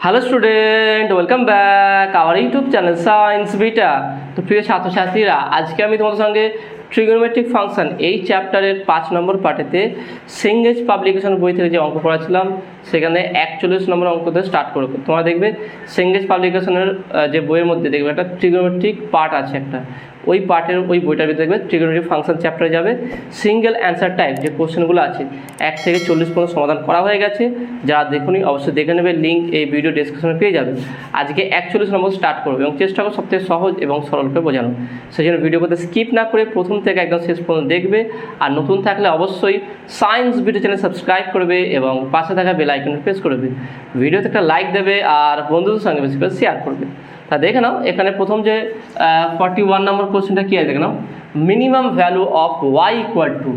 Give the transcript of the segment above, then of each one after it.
Hello student, welcome back our YouTube channel science beta. তো প্রিয় ছাত্রছাত্রীরা, আজকে আমি তোমাদের সঙ্গে ট্রিগোনোমেট্রিক ফাংশন এই চ্যাপ্টারের 5 নম্বর পার্টেতে সেঙ্গেজ পাবলিকেশন বই থেকে যে অঙ্ক পড়াচ্ছিলাম সেখানে 41 নম্বর অঙ্ক থেকে স্টার্ট করবো। তোমরা দেখবে সেঙ্গেজ পাবলিকেশনের যে বইয়ের মধ্যে দেখবে একটা ট্রিগোনোমেট্রিক পার্ট আছে একটা, ওই পার্টের ওই বইটার ভিতরে দেখবে ট্রিগোনোমেট্রিক ফাংশন চ্যাপ্টারে যাবে সিঙ্গেল অ্যান্সার টাইপ যে কোশ্চেনগুলো আছে 1 থেকে 40 পর্যন্ত সমাধান করা হয়ে গেছে। যারা দেখুনি অবশ্যই দেখে নেবে, লিঙ্ক এই ভিডিও ডেসক্রিপশনে পেয়ে যাবে। আজকে 41 নম্বর স্টার্ট করবো এবং চেষ্টা করবো সবথেকে সহজ এবং সরল করে বোঝানো। সেই জন্য ভিডিও করতে স্কিপ না করে প্রথম থেকে একদম শেষ পর্যন্ত দেখবে। আর নতুন থাকলে অবশ্যই সায়েন্স ভিডিও চ্যানেল সাবস্ক্রাইব করবে এবং পাশে থাকা বেল আইকন প্রেস করবে। ভিডিওতে একটা লাইক দেবে আর বন্ধুদের সঙ্গে বেশি করে শেয়ার করবে। তা দেখে নাও, এখানে প্রথম যে 41 নম্বর কোশ্চেনটা কী আছে দেখে নাও। Minimum value of Y equal to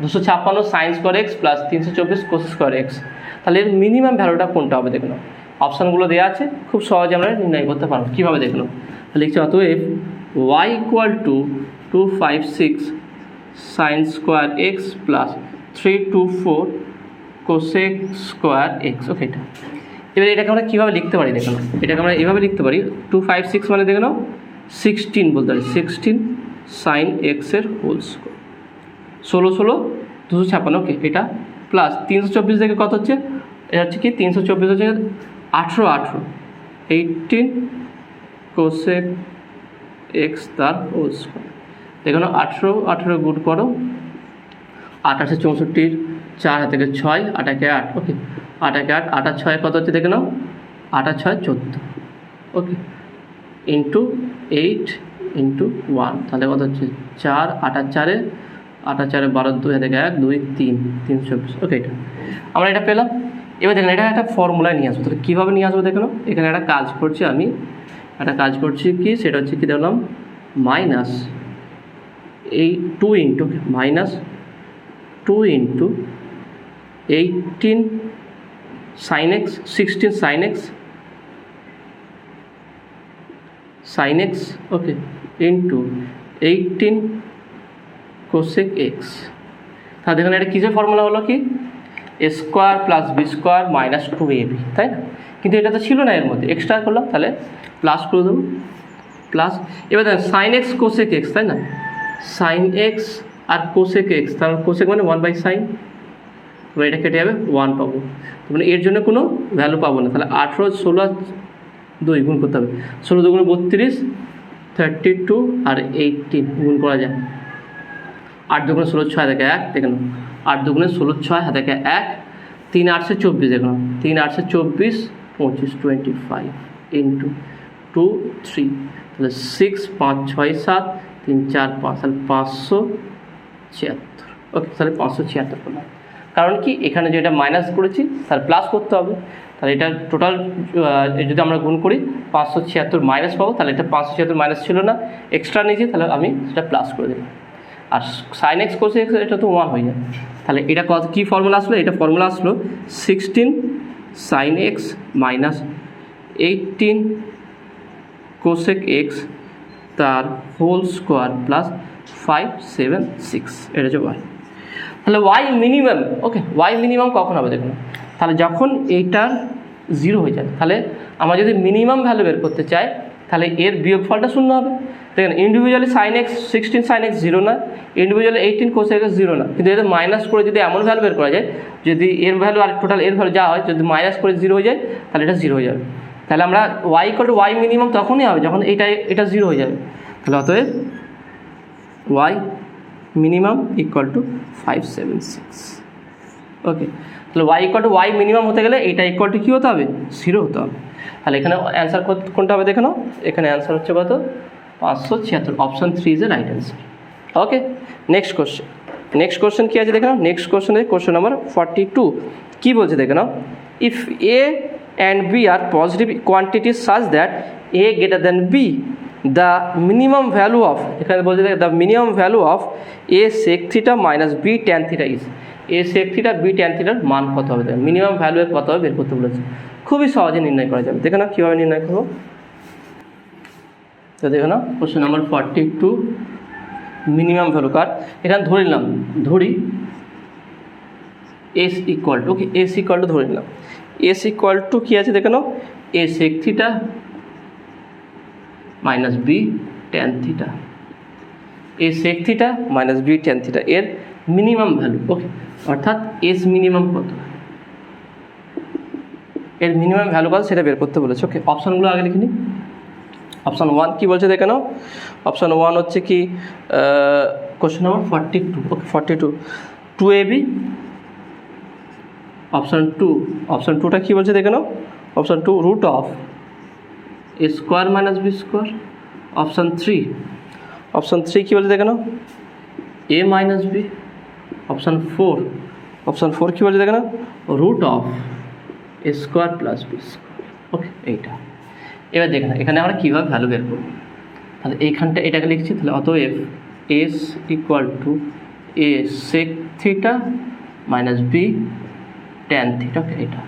256 sine square x plus 324 cos square X. তাহলে এর মিনিমাম ভ্যালুটা কোনটা হবে দেখে নাও। অপশানগুলো দেওয়া আছে, খুব সহজে আমরা নির্ণয় করতে পারবো। কীভাবে দেখে নাও, লিখছি অতএব Y equal to 256 sine square x plus 324 cosec square x. Okay, এবার এটাকে আমরা কীভাবে লিখতে পারি দেখে নাও। এটাকে আমরা এভাবে লিখতে পারি 256 মানে দেখে নাও 16 বলতে পারি, 16 সাইন এক্সের হোল স্কোয়ার, 16 256। ওকে, এটা প্লাস 324 থেকে কত হচ্ছে, এটা হচ্ছে কি 324 হচ্ছে 18 18 কোসেক এক্স তার হোল স্কোয়ার। দেখে নাও 18 গুণ করো, 8 8 64, 4 থেকে 6, 8 একে 8। ওকে, 8 একে 8, 8 আর 6 কত হচ্ছে দেখে নাও, 8 আর 6 14। ওকে, ইন্টু 8 ইন্টু 1, তাহলে কত হচ্ছে 4, 8 আর 4 8 আর 4 12, 2 থেকে 1 2 3 324। ওকে, এটা আমরা এটা পেলাম। এবার দেখেন এটা একটা ফর্মুলায় নিয়ে আসবো। তাহলে কীভাবে নিয়ে আসবো দেখে নাও। এখানে একটা কাজ করছি আমি, একটা কাজ করছি কি, সেটা হচ্ছে কি দেখলাম মাইনাস এই 2 into minus 2 into 18 sine x 16 sine X okay into 18 cosec X. তাহলে দেখুন এটা কিসের ফর্মুলা হলো কি, এ square plus B square minus 2ab, তাই না? কিন্তু এটা তো ছিল না, এর মধ্যে এক্সট্রা করলাম, তাহলে প্লাস করে দেবো প্লাস। এবার দেখেন সাইন এক্স কোসেক এক্স, তাই না? সাইন এক্স আর কোসেক এক্স, তাহলে কোসেক মানে 1/sin, এবার এটা কেটে যাবে 1 পাবো। মানে এর জন্য কোনো ভ্যালু পাবো না। তাহলে 18 16 2 গুণ করতে হবে, 16 2 32 32 আর 18 গুণ করা যায়। 8 2 16 6 থেকে 1 দেখে নাও, 8 2 16 6 হাতে 1, 3 8 24 দেখে নাও, 3 8 24 25 25 ইন্টু 2 3, তাহলে 6 5 6 7 3 4 5, তাহলে 576। ওকে, তাহলে 576 করলাম। কারণ কি এখানে যেটা মাইনাস করেছি তার প্লাস করতে হবে। তাহলে এটা টোটাল যদি আমরা গুণ করি 576 মাইনাস পাবো। তাহলে এটা 576 মাইনাস ছিল না, এক্সট্রা নিয়েছি, তাহলে আমি সেটা প্লাস করে দিলাম। আর সাইন এক্স কোসেক এক্স এটা তো 1 হয়ে যায়। তাহলে এটা কী ফর্মুলা আসলো, এটা ফর্মুলা আসলো 16 sine x minus 18 cosec x তার হোল স্কোয়ার প্লাস 576। এটা হচ্ছে ওয়াই। তাহলে y minimum, okay, y minimum কখন হবে দেখুন। তাহলে যখন এইটার 0 হয়ে যায়, তাহলে আমরা যদি মিনিমাম ভ্যালু বের করতে চাই তাহলে এর বিয়োগফলটা 0 হবে। দেখেন individually sine x 16 sine x 0 না, ইন্ডিভিজুয়ালি 18 কোসেক এক্স 0 না, কিন্তু এদের মাইনাস করে যদি এমন ভ্যালু বের করা যায়, যদি এর ভ্যালু আর টোটাল এর ভ্যালু যা হয় যদি মাইনাস করে 0 হয়ে যায় তাহলে এটা 0 হয়ে যাবে। তাহলে আমরা y equal to y minimum তখনই হবে যখন এটা 0 হয়ে যাবে। তাহলে অতএব y minimum equal to 576। Okay, তাহলে y equal to y minimum হতে গেলে এটা ইকুয়াল টু কী হতে হবে, 0 হতে হবে। তাহলে এখানে অ্যান্সার কোনটা হবে দেখে নাও। এখানে অ্যান্সার হচ্ছে কত, 576। Option 3 is a right answer. Okay, next question কী আছে দেখে নাও। নেক্সট কোশ্চেন নাম্বার 42 কী বলছে দেখে নাও। If A and B are positive quantities such that A greater than B, the minimum value of, এখানে বলছে the minimum value of A sec theta minus B tan theta is, A sec theta B tan থিটার মান কত হবে, minimum value এর কত হবে বের করতে বলেছে। খুবই সহজে নির্ণয় করা যাবে। দেখে নাও কীভাবে নির্ণয় করবো। তো দেখে নাও কোশ্চেন নাম্বার 42 মিনিমাম ভ্যালু কার। এখানে ধরি S equal to, okay, S equal to ধরে নিলাম। এস ইকুয়াল টু কী আছে দেখে নাও, A sec theta minus B tan theta, A sec theta minus B tan theta এর মিনিমাম ভ্যালু। ওকে, অর্থাৎ এস মিনিমাম কত, এর মিনিমাম ভ্যালু কত সেটা বের করতে বলেছে। ওকে, অপশানগুলো আগে লিখে নিই। অপশান 1 কী বলছে দেখে নাও। অপশান 1 হচ্ছে কি কোশ্চেন নাম্বার 42। ওকে, 42 2ab। অপশান 2টা কী বলছে দেখে নাও। Option 2 root of A square minus B square. Option 3 কী বলছে দেখে নাও, এ মাইনাস বি। অপশান 4 কী বলছে দেখে নাও, root of A square plus B square. Okay, এইটা এবার দেখে না এখানে আমরা কীভাবে ভ্যালু বের করব। তাহলে এইখানটা এটাকে লিখছি, তাহলে অতএব S equal to A sec theta minus B tan theta. Okay, এটা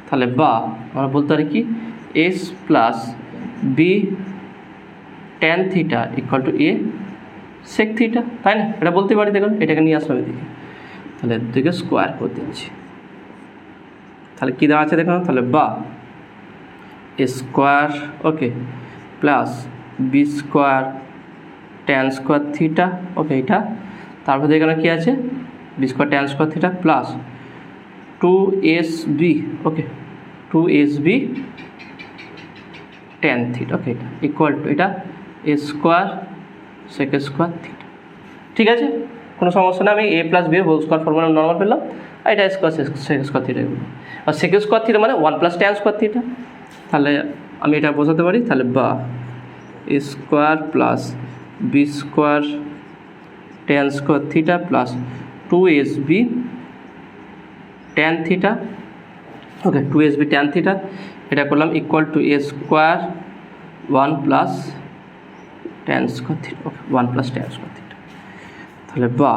তাহলে বা আমরা বলতে পারি কি S plus B tan theta equal to A sec theta, তাই না? এটা বলতে পারি। দেখুন এটাকে নিয়ে আসলাম এদিকে, তাহলে এদিকে স্কোয়ার করে দিচ্ছি। তাহলে কী দেওয়া আছে দেখুন, তাহলে বা square okay plus B square tan square theta. Okay, এটা তারপরে এখানে কী আছে, B square tan square theta plus 2sb। Okay, 2sb tan theta. Okay, এটা ইকুয়াল টু এটা A square sec square theta. ঠিক আছে, কোনো সমস্যা না। আমি A plus B whole square formula normal পেলাম, আর এটা স্কোয়ার সেক স্কোয়ার থিটা এগুলো, আর সেক স্কোয়ার থিটা মানে 1 প্লাস ট্যান স্কোয়ার থিটা। তাহলে আমি এটা বোঝাতে পারি, তাহলে বা square plus B square tan square theta plus 2sb tan theta. Okay, 2sb tan theta এটা করলাম equal to A square 1 plus tan square theta. Okay, 1 plus tan square theta. তাহলে বা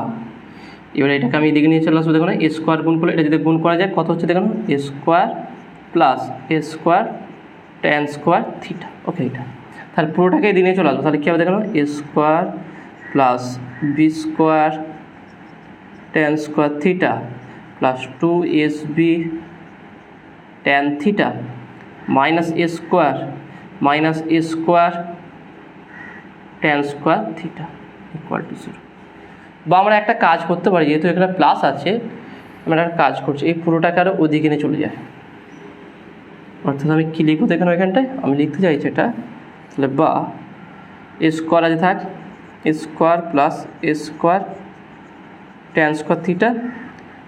এবার এটাকে আমি এদিকে নিয়ে চলে আসবো। দেখুন এ স্কোয়ার গুণ করলে এটা যদি গুণ করা যায় কত হচ্ছে দেখুন, A square plus A square tan square theta. Okay, এটা তাহলে পুরোটাকে এদিকে নিয়ে চলে আসবো। তাহলে কী হবে দেখুন, A square plus B square tan square theta plus 2sb tan theta minus A square tan square theta equal to 0। বা আমরা একটা কাজ করতে পারি, যেহেতু এখানে প্লাস আছে আমরা একটা কাজ করছি, এই পুরোটাকে আরও ওদিকে নিয়ে চলে যায়। অর্থাৎ আমি কী লিখবো দেখুন, ওইখানটায় আমি লিখতে চাইছি এটা, তাহলে বা এ স্কোয়ার আছে থাক, a square plus A square tan square theta.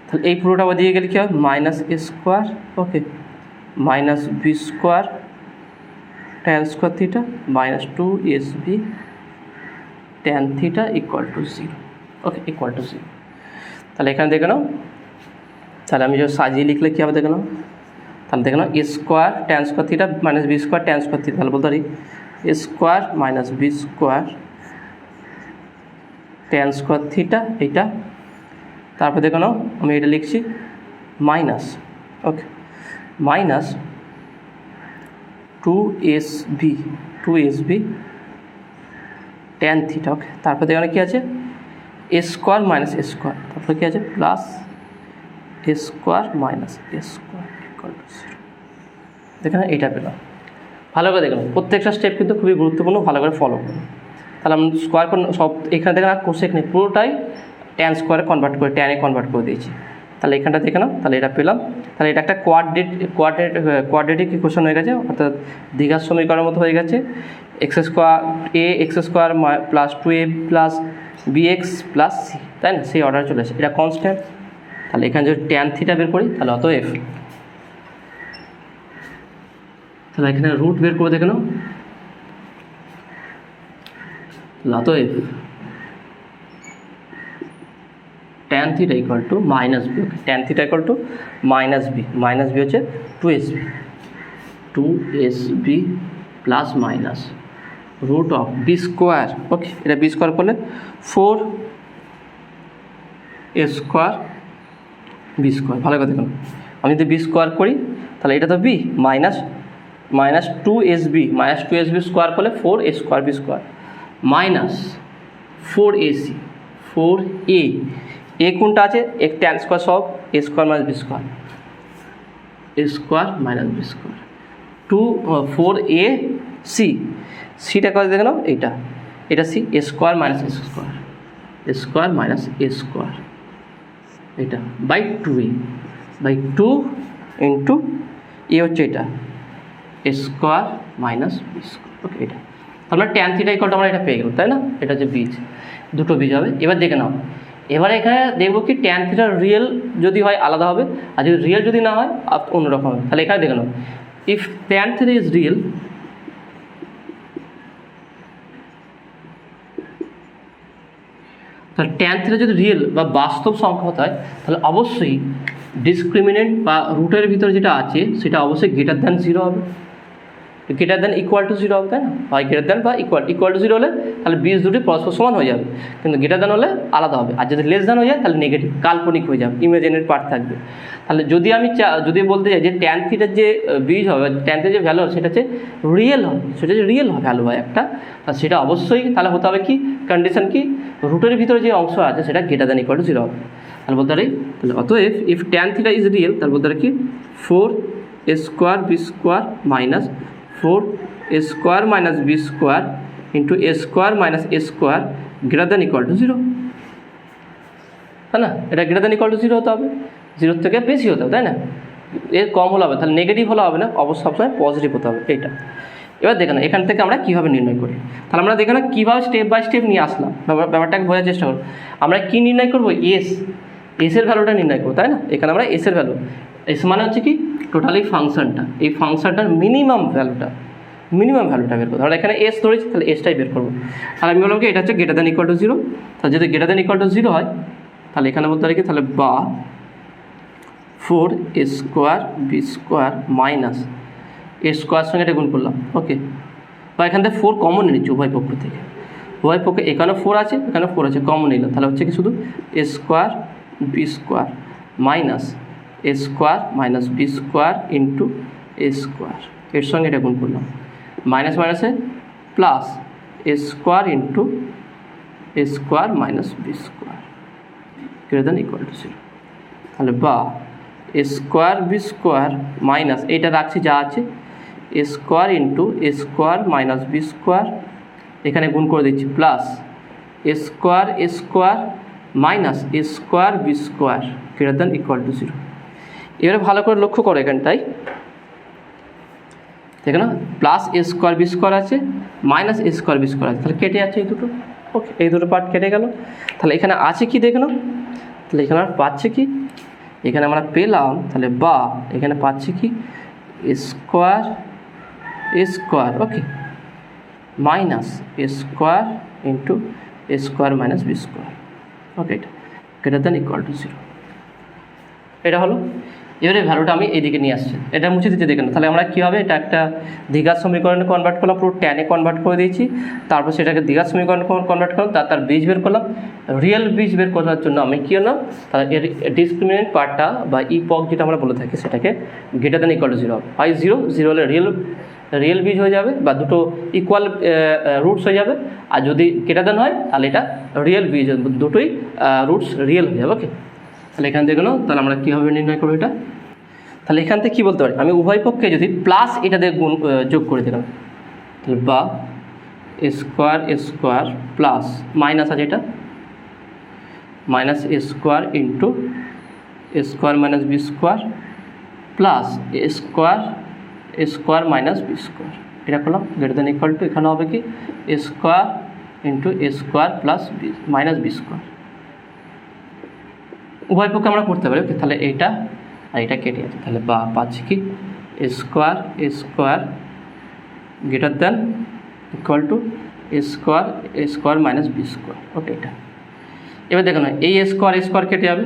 তাহলে এই পুরোটা ওদিকে গেলে কী হবে, minus A square okay minus B square tan square theta minus 2sb tan theta equal to 0। Okay, equal to 0। তাহলে এখানে দেখে নাও, তাহলে আমি যদি সাজিয়ে লিখলে কী হবে দেখে নাও, তাহলে দেখে নাও এ square tan square theta minus B square tan square theta. তাহলে বলতে পারি A square minus B square tan square theta এইটা। তারপর দেখে নাও আমি এটা লিখছি minus okay minus 2sb tan theta. Okay, তারপর এখানে কী আছে, A square minus A square, তারপরে কী আছে plus A square minus A square equal to 0। দেখেন এইটা পেলাম। ভালো করে দেখুন, প্রত্যেকটা স্টেপ কিন্তু খুবই গুরুত্বপূর্ণ, ভালো করে ফলো করুন। তাহলে আমি স্কোয়ার সব এখানে দেখেন আর কোসেক নেই, পুরোটাই ট্যান স্কোয়ারে কনভার্ট করে ট্যানে কনভার্ট করে দিয়েছি। তাহলে এখানটা দেখে নাও, তাহলে এটা পেলাম। তাহলে এটা একটা কোয়াড্রেটিক ইকুয়েশন হয়ে গেছে, অর্থাৎ দ্বিঘাত সমীকরণের মতো হয়ে গেছে। X square plus 2a plus bx plus c, তাই না? সেই অর্ডার চলে আসে, এটা কনস্ট্যান্ট। তাহলে এখানে যদি ট্যান থিটা বের করি তাহলে অতএব, তাহলে এখানে রুট বের করে দেখে নাও, অতএব tan theta equal to minus B. Okay, tan theta equal to minus B হচ্ছে 2sb plus minus root of B square. Okay, এটা বি স্কোয়ার করলে 4a স্কোয়ার বি স্কোয়ার। ভালো কথা দেখুন, আমি যদি বি স্কোয়ার করি তাহলে এটা তো বি মাইনাস 2sb স্কোয়ার করলে 4a square B square minus 4a এ কোনটা আছে, এক ট্যান স্কোয়ার সব A square minus B square minus B square 4ac, সিটা করে দেখে নাও, এটা C, a square minus A square, এটা by 2a by 2 into A হচ্ছে এটা A square minus B square. Okay, এটা আমরা ট্যান থিটা ইকুয়াল টু আমরা এটা পেয়ে গেলাম, তাই না? এটা হচ্ছে বীজ, দুটো বীজ হবে। এবার দেখে নাও, এবারে এখানে দেখবো কি ট্যান থিটার রিয়েল যদি হয় আলাদা হবে, আর যদি রিয়েল যদি না হয় অন্যরকম হবে। তাহলে এখানে দেখে নাও, if tan theta is real, তাহলে ট্যান থিটা যদি রিয়েল বা বাস্তব সংখ্যা হয়, তাহলে অবশ্যই ডিসক্রিমিনেন্ট বা রুটের ভিতরে যেটা আছে সেটা অবশ্যই গ্রেটার দ্যান 0 হবে, গ্রেটার দ্যান ইকুয়াল টু 0 হবে, তাই না? হয় গ্রেটার দ্যান বা ইকুয়াল টু 0 হলে তাহলে বীজ দুটি পরস্পর সমান হয়ে যাবে, কিন্তু গ্রেটার দ্যান হলে আলাদা হবে। আর যদি লেস দ্যান হয়ে যায় তাহলে নেগেটিভ, কাল্পনিক হয়ে যাবে, ইমাজিনারি পার্ট থাকবে। তাহলে যদি আমি যদি বলতে চাই যে ট্যান থিটার যে বীজ হবে, ট্যান থিটার যে ভ্যালু হবে সেটা হচ্ছে রিয়েল হবে, সেটা যে রিয়েল ভ্যালু হয় একটা, আর সেটা অবশ্যই তাহলে হতে হবে কি কন্ডিশন, কি রুটের ভিতরে যে অংশ আছে সেটা গ্রেটার দ্যান ইকুয়াল টু 0 হবে। তাহলে বলতে পারি, তাহলে অতএব if tan theta is real, তাহলে বলতে পারি কি 4a square B square minus 4a square minus B square into A square minus A square greater than equal to 0, তাই না? এটা গ্রেটার দ্যান ইকুয়াল টু 0 হতে হবে, 0 থেকে বেশি হতে হবে, তাই না? এর কম হলে হবে, তাহলে নেগেটিভ হলে হবে না, অবশ্যই সবসময় পজিটিভ হতে হবে এইটা। এবার দেখে না এখান থেকে আমরা কীভাবে নির্ণয় করি, তাহলে আমরা দেখে না কীভাবে স্টেপ বাই স্টেপ নিয়ে আসলাম, ব্যাপারটাকে বোঝার চেষ্টা করব। আমরা কী নির্ণয় করবো, এসের ভ্যালুটা নির্ণয় করবো, তাই না? এখানে আমরা এসের ভ্যালু, এস মানে হচ্ছে কি টোটালি ফাংশনটা, এই ফাংশনটার মিনিমাম ভ্যালুটা বের করবো। তাহলে এখানে এস ধরেছি, তাহলে এসটাই বের করবো। তাহলে আমি বললাম কি এটা হচ্ছে গ্রেটার দ্যান ইকুয়াল টু 0, তাহলে যদি গ্রেটার দ্যান ইকুয়াল টু 0 হয় তাহলে এখানে বলতে পারি কি, তাহলে বা 4a square B square minus এ স্কোয়ার সঙ্গে এটা গুণ করলাম। ওকে, বা এখান থেকে 4 কমন নিচ্ছি উভয় পক্ষ থেকে, উভয় পক্ষে এখানেও 4 আছে, এখানেও 4 আছে, কমন নিলাম। তাহলে হচ্ছে কি শুধু A square B square minus A square minus B square into A square, এর সঙ্গে এটা গুণ করলাম, মাইনাস মাইনাসে plus A square into A square minus B square greater than equal to 0। তাহলে বা A square B square minus এইটা রাখছি যা আছে, A square into A square minus B square, এখানে গুণ করে দিচ্ছি, plus A square minus A square B square greater than equal to 0। এবারে ভালো করে লক্ষ্য করো এখানটাই, দেখো না প্লাস এ স্কোয়ার বি স্কোয়ার আছে, মাইনাস এ স্কোয়ার বি স্কোয়ার আছে, তাহলে কেটে যাচ্ছে এই দুটো। ওকে, এই দুটো পার্ট কেটে গেল। তাহলে এখানে আছে কি দেখো না, তাহলে এখানে আর পাচ্ছে কি, এখানে আমরা পেলাম, তাহলে বা এখানে পাচ্ছি কি এ স্কোয়ার ওকে মাইনাস এ স্কোয়ার ইন্টু এ square minus B square. Okay, এটা গ্রেটার দ্যান ইকুয়াল টু 0, এটা হলো। এবারে ভ্যালুটা আমি এইদিকে নিয়ে আসছি, এটা মুছে দিতে দেখেন। তাহলে আমরা কী হবে, এটা একটা দ্বিঘাত সমীকরণে কনভার্ট করলাম, পুরো ট্যানে কনভার্ট করে দিয়েছি, তারপর সেটাকে দ্বিঘাত সমীকরণে কনভার্ট করলাম, তার বীজ বের করলাম। রিয়েল বীজ বের করার জন্য আমি কী হলাম, তাহলে এর ডিসক্রিমিনেন্ট পার্টটা বা ইপক যেটা আমরা বলে থাকি সেটাকে গ্রেটার দ্যান ইকুয়াল টু 0 হবে। হয় 0 হলে রিয়েল বীজ হয়ে যাবে বা দুটো ইকুয়াল রুটস হয়ে যাবে, আর যদি গ্রেটার দ্যান হয় তাহলে এটা রিয়েল বীজ, দুটোই রুটস রিয়েল হয়ে যাবে। ওকে, তাহলে এখান থেকে তাহলে আমরা কীভাবে নির্ণয় করবো এটা, তাহলে এখান থেকে কী বলতে পারি, আমি উভয় পক্ষে যদি প্লাস এটা দিয়ে গুণ যোগ করে দিলাম, তাহলে বা এ স্কোয়ার প্লাস মাইনাস আছে এটা মাইনাস এ স্কোয়ার ইন্টু এ square minus B square plus এ স্কোয়ার মাইনাস বি স্কোয়ার, এটা করলাম গ্রেটার দ্যান ইকুয়াল টু, এখানে হবে কি এ স্কোয়ার ইন্টু এ square plus B minus B square, উভয় পক্ষে আমরা করতে পারি। ওকে, তাহলে এইটা আর এটা কেটে আছে, তাহলে বা পাচ্ছি কি এ square greater than equal to A square minus B square. Okay, এটা এবার দেখো না এই এ স্কোয়ার কেটে যাবে,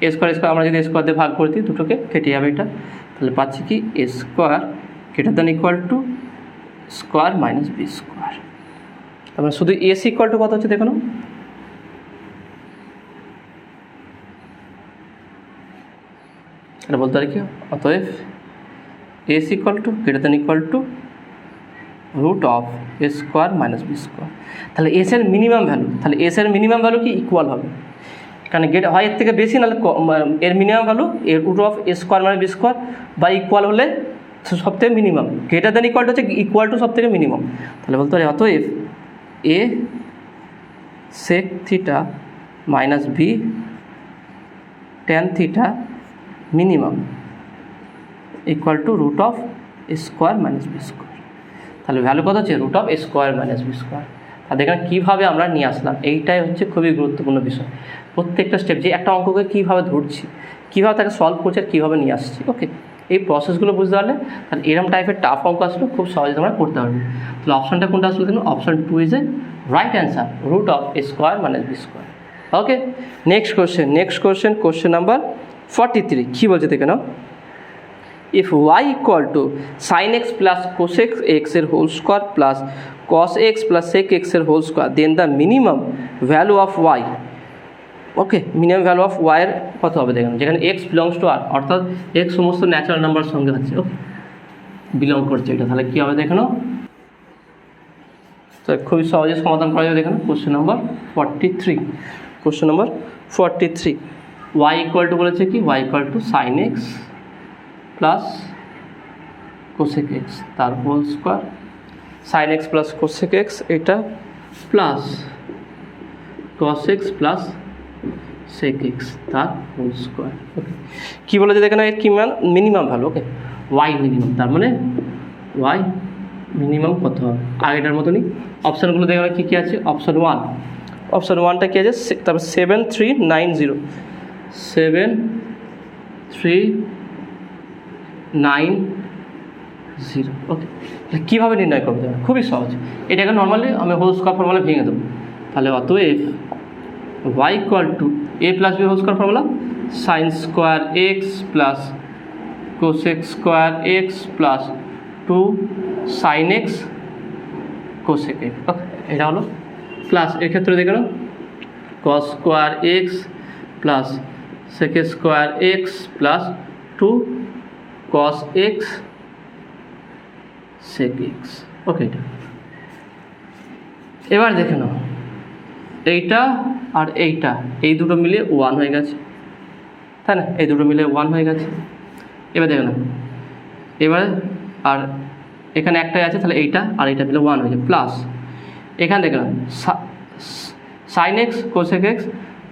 এ স্কোয়ার আমরা যদি স্কোয়ার দিয়ে ভাগ করে দিই দুটোকে কেটে যাবে এটা, তাহলে পাচ্ছি কি এ square greater than equal to square minus B square. তারপরে শুধু এস ইকুয়াল টু কত হচ্ছে দেখো না, এটা বলতে পারি কি, অতএব S equal to greater than equal to root of A square minus B square. তাহলে এসের মিনিমাম ভ্যালু, তাহলে এসের মিনিমাম ভ্যালু কি ইকুয়াল হবে, কারণ গেট হয় এর থেকে বেশি, নাহলে এর মিনিমাম ভ্যালু এর root of A square minus B square বা ইকুয়াল হলে সব থেকে minimum, greater than equal to হচ্ছে ইকুয়াল টু সব থেকে মিনিমাম। তাহলে বলতে পারি অতএব a sec theta minus B tan theta minimum equal to root of A square minus B square. তাহলে ভ্যালু কত হচ্ছে root of A square minus B square. আর দেখেন কীভাবে আমরা নিয়ে আসলাম, এইটাই হচ্ছে খুবই গুরুত্বপূর্ণ বিষয়। প্রত্যেকটা স্টেপ যে একটা অঙ্ককে কীভাবে ধরছি, কীভাবে তাকে সলভ করছি আর কীভাবে নিয়ে আসছি, ওকে এই প্রসেসগুলো বুঝতে পারলে তাহলে এরকম টাইপের টাফ অঙ্ক আসলে খুব সহজে তোমরা করতে পারবে। তাহলে অপশানটা কোনটা আসলে দেখুন, option 2 is a right answer, root of A square minus B square. Okay next question number 43 কী বলছে দেখে নাও। if y equal to sin x plus cosec x এর whole square plus cos x plus sec x এর whole square then the minimum value of y, okay minimum value of y এর কত হবে দেখেন, যেখানে x বিলংস টু r, অর্থাৎ x সমস্ত natural number সঙ্গে আছে, ওকে বিলং করছে এটা, তাহলে কী হবে দেখে নাও। তো খুবই সহজে সমাধান করা যাবে দেখেন। Question number 43 y equal to বলেছে কি, y equal to sine x plus cosec x তার whole square, sine x plus cosec x এটা plus cos x plus sec x তার হোল স্কোয়ার। ওকে কী বলেছে দেখেন এর কি মান minimum value, okay y minimum, তার মানে ওয়াই মিনিমাম কত হবে আগেটার মতনই। অপশানগুলো দেখেন কী কী আছে, অপশান 1টা কী আছে, তারপর 7390 7390, ওকে কীভাবে নির্ণয় করতে হবে খুবই সহজ, এটাকে নর্মালি আমি হোল স্কোয়ার ফর্মুলা ভেঙে দেবো। তাহলে অতএব y equal to a plus B whole square formula sine square x plus cosec square x plus 2 sine x cosec x, okay এটা হলো প্লাস এক্ষেত্রে দেখে নাও cos square x plus sec square x plus 2 cos x sec x, okay এটা এবার দেখে নাও এইটা আর এইটা এই দুটো মিলে 1 হয়ে গেছে, তাই না, এই দুটো মিলে 1 হয়ে গেছে। এবার দেখে নাও এবার আর এখানে একটাই আছে, তাহলে এইটা আর এইটা মিলে 1 হয়ে যায়, প্লাস এখানে দেখে নাও sine x cosec x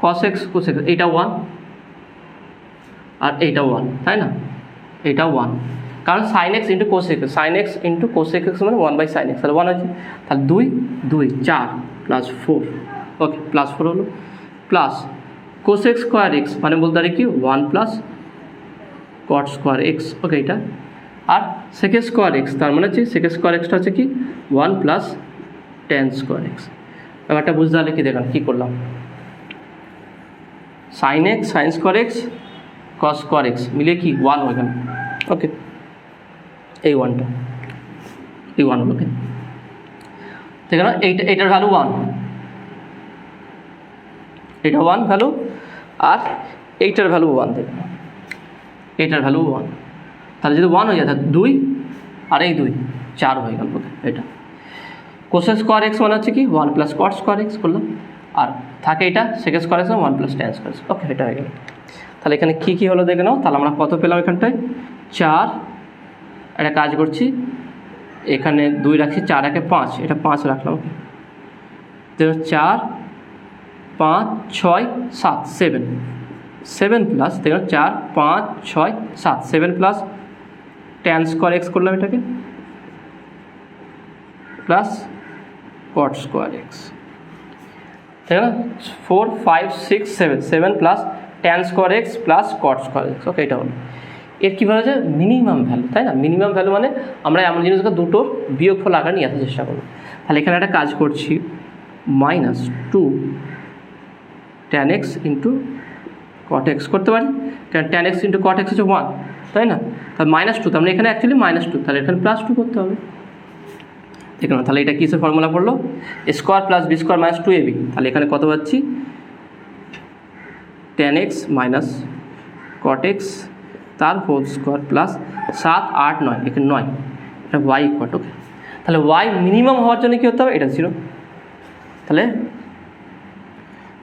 cos x cosec x, এইটা 1 আর এইটা 1, তাই না, এটা 1, কারণ sine x into cosec x, sine x into cosec x মানে 1/sin x, তাহলে 1 আছে, তাহলে 2 4 প্লাস 4, ওকে প্লাস 4 হলো, প্লাস কোসেক স্কোয়ার এক্স মানে বলতে পারি কি 1 plus cot square x, okay এটা, আর সেক স্কোয়ার এক্স তার মানে হচ্ছে সেক স্কোয়ার এক্সটা হচ্ছে কি 1 প্লাস ট্যান স্কোয়ার এক্স। ব্যাপারটা বুঝতে হলে কি দেখুন কী করলাম, sine x sine square x cos square x মিলে কি 1 হয়ে গেল, ওকে এই 1টা এই 1 হলো, ওকে দেখে না এইটার ভ্যালু 1, এটা 1 ভ্যালু, আর এইটার ভ্যালু 1, দেখে না এইটার ভ্যালু 1, তাহলে যদি 1 হয়ে যায় তাহলে 2 আর এই 2 4 হয়ে গেল, ওকে এটা কোসেক স্কোয়ার এক্স মানে হচ্ছে কি 1 প্লাস কট স্কোয়ার এক্স করলাম, আর থাকে এটা sec square x 1 plus tan square x, okay এটা হয়ে গেল। তাহলে এখানে কী কী হলো দেখে নাও, তাহলে আমরা কত পেলাম এখানটায় 4, একটা কাজ করছি এখানে 2 রাখছি, 4 একে 5, এটা 5 রাখলাম, ওকে দেখো 4 5 6 7 7 প্লাস দেখো 4 5 6 7 7 প্লাস ট্যান স্কোয়ার এক্স করলাম এটাকে প্লাস কট স্কোয়ার এক্স, ঠিক আছে 4 5 6 7 plus tan square x plus cot square x, okay এটা হলো। এর কী বলা যায় মিনিমাম ভ্যালু, তাই না, মিনিমাম ভ্যালু মানে আমরা এমন জিনিসকে দুটোর বিয়োগফল আকারে নিয়ে আসার চেষ্টা করবো। তাহলে এখানে একটা কাজ করছি -2 tan x into cot x করতে পারি, কারণ tan x into cot x হচ্ছে 1, তাই না, তাহলে -2, তার মানে এখানে অ্যাকচুয়ালি -2, তাহলে এখানে +2 করতে হবে, ঠিক না। তাহলে এটা কিসের ফর্মুলা পড়লো, a square plus B square minus 2ab, তাহলে এখানে কত পাচ্ছি tan x minus cot x তার হোল স্কোয়ার প্লাস 7 8 9, এখানে 9, এটা ওয়াই ইকুয়াল, ওকে তাহলে ওয়াই মিনিমাম হওয়ার জন্য কী হতে হবে, এটা 0, তাহলে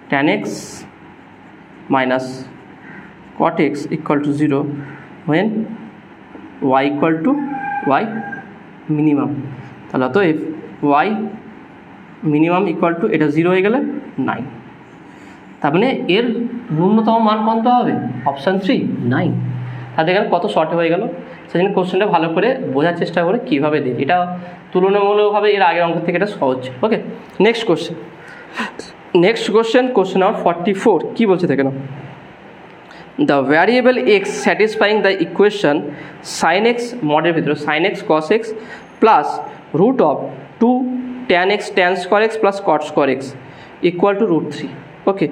tan x minus cot x equal to 0 when y equal to y minimum. তাহলে অতএব ওয়াই মিনিমাম ইকুয়াল টু এটা 0 হয়ে গেলে 9। তার মানে এর ন্যূনতম মান কত হবে? অপশান 3 9। তাহলে এখানে কত শর্ট হয়ে গেল, সেই জন্য কোশ্চেনটা ভালো করে বোঝার চেষ্টা করে কীভাবে দিই। এটা তুলনামূলকভাবে এর আগের অঙ্ক থেকে এটা সহজ। Okay, next question. Question number 44 কী বলছে দেখে নাও। The variable x satisfying the equation sine x মডের ভিতরে sine x cos x plus root of 2 tan x tan square x plus cot square x equal to √3। Okay,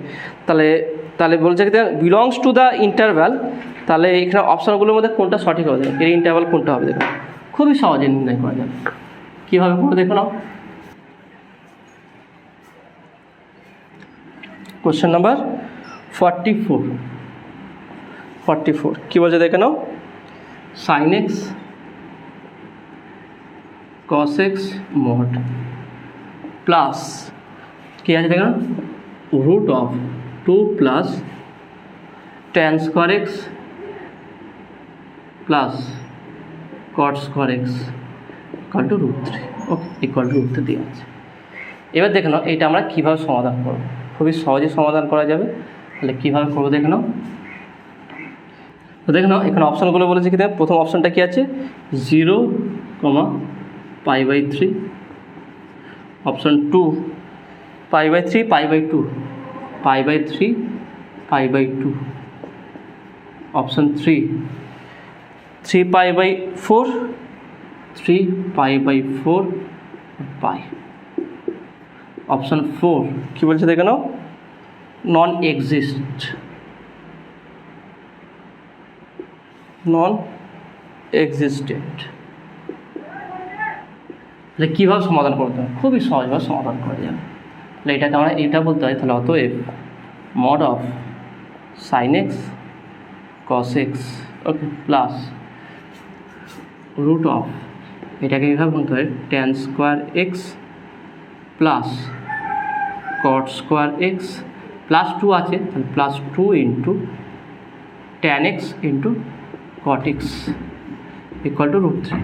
তাহলে বলছে কি belongs to the interval. তাহলে এখানে অপশানগুলোর মধ্যে কোনটা সঠিক হবে, এর ইন্টারভ্যাল কোনটা হবে দেখো, খুবই সহজে নির্ণয় করা যাবে। কীভাবে করে দেখো নাও। কোশ্চেন নাম্বার 44 কী বলছে দেখে নাও। Sine x cos x mod plus কী আছে দেখো, root of 2 plus tan square x plus cot square x equal to √3। Okay, equal to √3 দিয়ে আছে। এবার দেখে নাও এইটা আমরা কীভাবে সমাধান করব, খুবই সহজে সমাধান করা যাবে। তাহলে কীভাবে করবো দেখে নাও। তো দেখে নাও এখানে অপশানগুলো বলেছে কি, প্রথম অপশানটা কী আছে 0, π/3। অপশান 2 π/3 π/2 π/3 π/2। অপশান 3 3π/4 3π/4 π। অপশান 4 কী বলছে দেখে নাও, নন এক্সিস্টেন্ট। তাহলে কীভাবে সমাধান করতে হবে, খুবই সহজভাবে সমাধান করা যাবে। তাহলে এটাকে আমরা এটা বলতে হয়, তাহলে অতএব mod of sine x cos x okay plus root of, এটাকে কীভাবে বলতে হয় tan square x plus cot square x plus 2 আছে, তাহলে plus 2 into tan x into cot x equal to √3।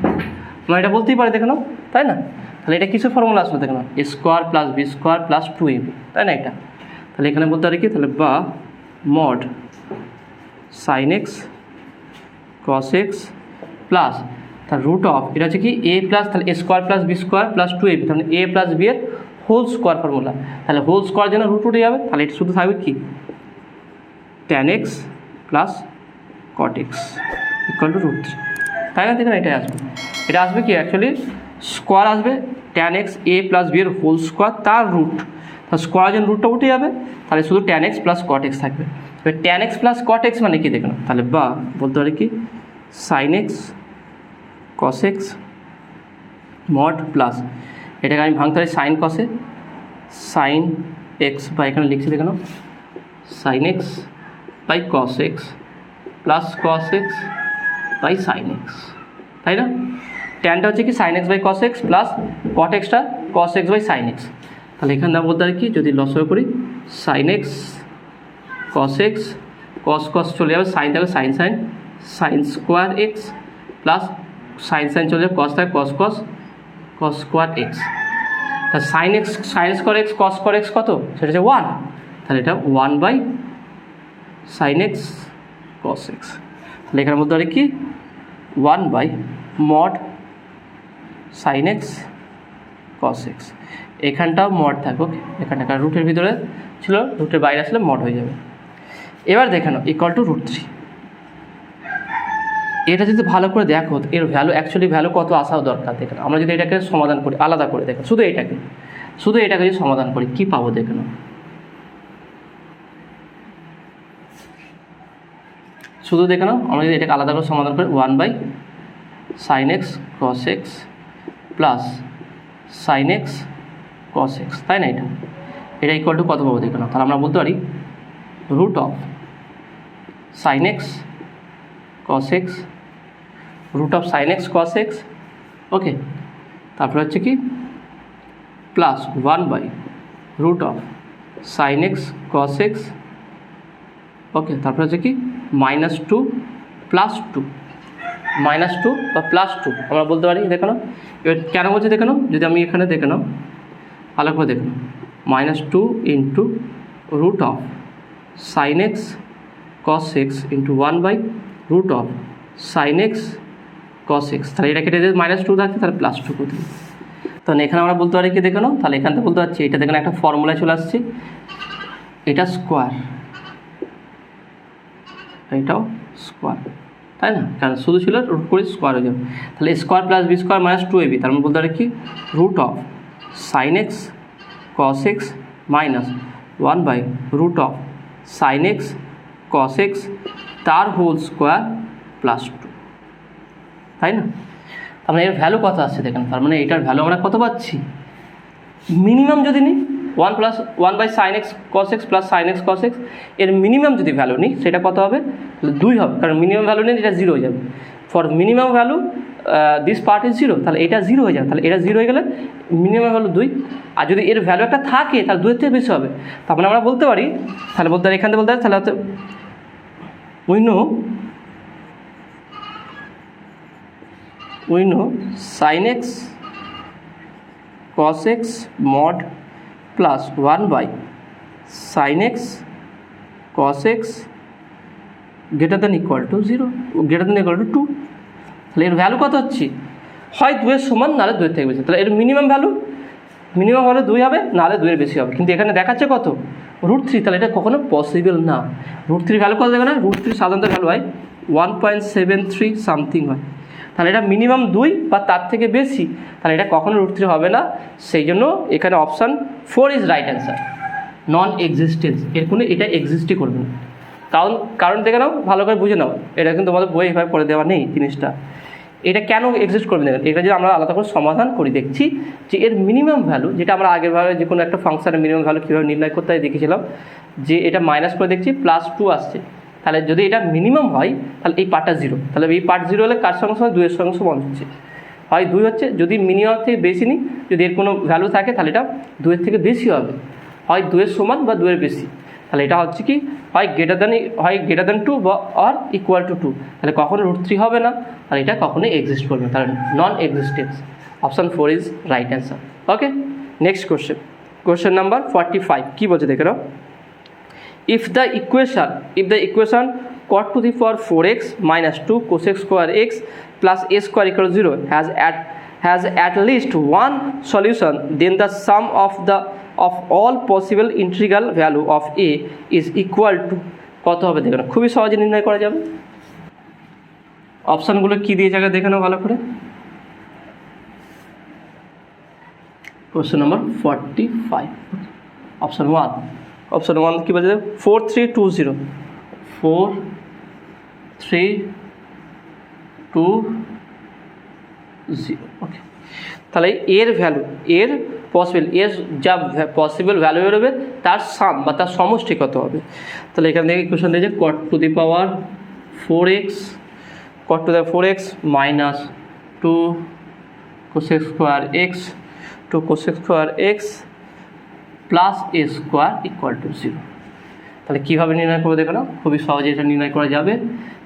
আমরা এটা বলতেই পারি দেখে নাও, তাই না। তাহলে এটা কিছু ফর্মুলা আসবে দেখে নাও, a square plus b square plus 2ab, তাই না এটা। তাহলে এখানে বলতে পারি কি, তাহলে বা mod sine x cos x plus তার রুট অফ, এটা হচ্ছে কি a প্লাস, তাহলে a square plus b square plus 2ab, তাহলে a প্লাস b এর হোল স্কোয়ার ফর্মুলা। তাহলে হোল স্কোয়ার জন্য √2 উঠে যাবে, তাহলে এটা শুধু থাকবে কি tan x plus cot x equal to √3, তাই না। দেখেন এটাই আসবে, এটা আসবে কি অ্যাকচুয়ালি স্কোয়ার আসবে tan x a plus b এর হোল স্কোয়ার তার রুট, তার স্কোয়ার জন্য √টা উঠে যাবে, তাহলে শুধু tan x plus cot x থাকবে। এবার tan x plus cot x মানে কি দেখুন, তাহলে বা বলতে পারি কি sine x cos x mod plus, এটাকে আমি ভাঙতে পারি সাইন কসে সাইন এক্স, বা এখানে লিখছি দেখে নাও sine x by cos x plus cos x by sine x, তাই না। ট্যানটা হচ্ছে কি sine x by cos x plus cot এক্সটা cos x by sine x. তাহলে এখানে না বলতে পারি কি, যদি লসও করি sine x cos x cos cos চলে যাবে, সাইন থাকবে sine sine sine square x plus sine sine চলে যাবে, কস থাকে cos cos cos square X. তাহলে sine x sine square x cos square x কত, সেটা হচ্ছে 1, তাহলে এটা 1 by sine x cos x. তাহলে এখানে বলতে পারি কি 1 by mod sine x cos x, এখানটাও মড থাকবে, এখানটা কারণ রুটের ভিতরে ছিল, রুটের বাইরে আসলে মড হয়ে যাবে। এবার দেখানো ইকুয়াল টু √3। এটা যদি ভালো করে দেখো এর ভ্যালু অ্যাকচুয়ালি ভ্যালু কত আসাও দরকার। দেখেন আমরা যদি এটাকে সমাধান করি আলাদা করে, দেখেন শুধু এটাকে যদি সমাধান করি কী পাবো দেখেন, শুধু দেখে নাও, আমরা যদি এটাকে আলাদা করে সমাধান করি 1 by sine x cos x plus sine x cos x, তাই না। এটা ইকুয়াল টু কত পাবো দেখে নাও, তাহলে আমরা বলতে পারি root of sine x cos x root of sine x cos x okay, তারপরে হচ্ছে কি plus 1 by root of sine x cos x okay, তারপরে হচ্ছে কি -2 + 2 -2 বা +2 আমরা বলতে পারি। দেখে নাও এবার কেন বলছি দেখে নাও, যদি আমি এখানে দেখে নাও ভালো করে দেখে নাও, -2 into root of sin x cos x into 1/√of sin x cos x, তাহলে এটা কেটে যদি -2 থাকে তাহলে +2 করতে হবে। তাহলে এখানে আমরা বলতে পারি কি দেখে নাও, তাহলে এখান থেকে বলতে পারছি এটা দেখে একটা ফর্মুলায় চলে আসছে, এটা স্কোয়ার, এটাও স্কোয়ার, তাই না? কারণ শুধু ছিল রুট করে স্কোয়ার হয়ে যাবে, তাহলে square plus B square -2ab, তার মানে বলতে পারি কি root of sin x cos x minus 1/√of sin x cos x তার হোল স্কোয়ার +2, তাই না? তার মানে এর ভ্যালু কত আসছে দেখেন, তার মানে এটার ভ্যালু আমরা কত পাচ্ছি, মিনিমাম যদি নিই 1/sin x cos x plus sin x cos x, এর মিনিমাম যদি ভ্যালু নিই সেটা কত হবে, 2 হবে, কারণ মিনিমাম ভ্যালু নিয়ে এটা 0 হয়ে যাবে। For minimum value this part is 0, তাহলে এটা 0 হয়ে যাবে, তাহলে এটা 0 হয়ে গেলে মিনিমাম ভ্যালু 2, আর যদি এর ভ্যালু একটা থাকে তাহলে 2 এর থেকে বেশি হবে। তারপরে আমরা বলতে পারি, তাহলে বলতে পারি এখান থেকে বলতে পারি তাহলে হচ্ছে we know sin x cos x mod plus 1/sin x cos x greater than equal to 0 greater than equal to 2, তাহলে এর ভ্যালু কত হচ্ছে, হয় 2 এর সমান নাহলে 2 এর থেকে বেশি, তাহলে এর মিনিমাম ভ্যালু 2 হবে নাহলে 2 এর বেশি হবে, কিন্তু এখানে দেখাচ্ছে কত √3, তাহলে এটা কখনো পসিবল না। √3 ভ্যালু কত দেখো না, √3 সাধারণত ভ্যালু হয় 1.73 সামথিং হয়, তাহলে এটা মিনিমাম 2 বা তার থেকে বেশি, তাহলে এটা কখনো √3 হবে না। সেই জন্য এখানে option 4 is right answer, non existence, এর কোনো এটা এক্সিস্টই করবে না। কারণ দেখে নাও, ভালো করে বুঝে নাও, এটা কিন্তু তোমাদের বই এভাবে করে দেওয়া নেই জিনিসটা, এটা কেন এক্সিস্ট করবে না, এটা যদি আমরা আলাদা করে সমাধান করি দেখছি যে এর মিনিমাম ভ্যালু, যেটা আমরা আগেরভাবে যে কোনো একটা ফাংশনের মিনিমাম ভ্যালু কীভাবে নির্ণয় করতে হয় দেখেছিলাম, যে এটা মাইনাস করে দেখছি +2 আসছে, তাহলে যদি এটা মিনিমাম হয় তাহলে এই পার্টটা 0, তাহলে এই পার্ট 0 হলে কার সঙ্গে সঙ্গে 2 এর সঙ্গে সমান হচ্ছে, হয় 2 হচ্ছে, যদি মিনিমাম থেকে বেশি নিই, যদি এর কোনো ভ্যালু থাকে তাহলে এটা 2 এর থেকে বেশি হবে, হয় 2 এর সমান বা 2 এর বেশি, তাহলে এটা হচ্ছে কি হয় গ্রেটার দ্যান 2 বা অর ইকুয়াল টু 2, তাহলে কখনো √3 হবে না, তাহলে এটা কখনোই এক্সিস্ট করবে না, তাহলে non existence, option 4 is right answer. Okay, next question number 45 কী বলছে দেখে নাও, if the equation cot to the power 4x minus 2 cosec square x plus a square equal to 0 has at least one solution, then the sum of all possible integral value of a is equal to কত হবে দেখে নাও, খুবই সহজে নির্ণয় করা যাবে। অপশানগুলো কী দিয়ে জায়গায় দেখে নাও ভালো করে। কোশ্চেন নাম্বার 45, অপশান 1 কী বলছে, 4320 4320, ওকে। তাহলে এর ভ্যালু, এর যা পসিবল ভ্যালু বেরোবে তার সাম বা তার সমষ্টি কত হবে, তাহলে এখান থেকে ইকুয়েশন দিয়েছে cot to the power 4x minus 2 cosec square x 2 cosec square x plus a square equal to 0, তাহলে কীভাবে নির্ণয় করবো দেখো না, খুবই সহজে এটা নির্ণয় করা যাবে।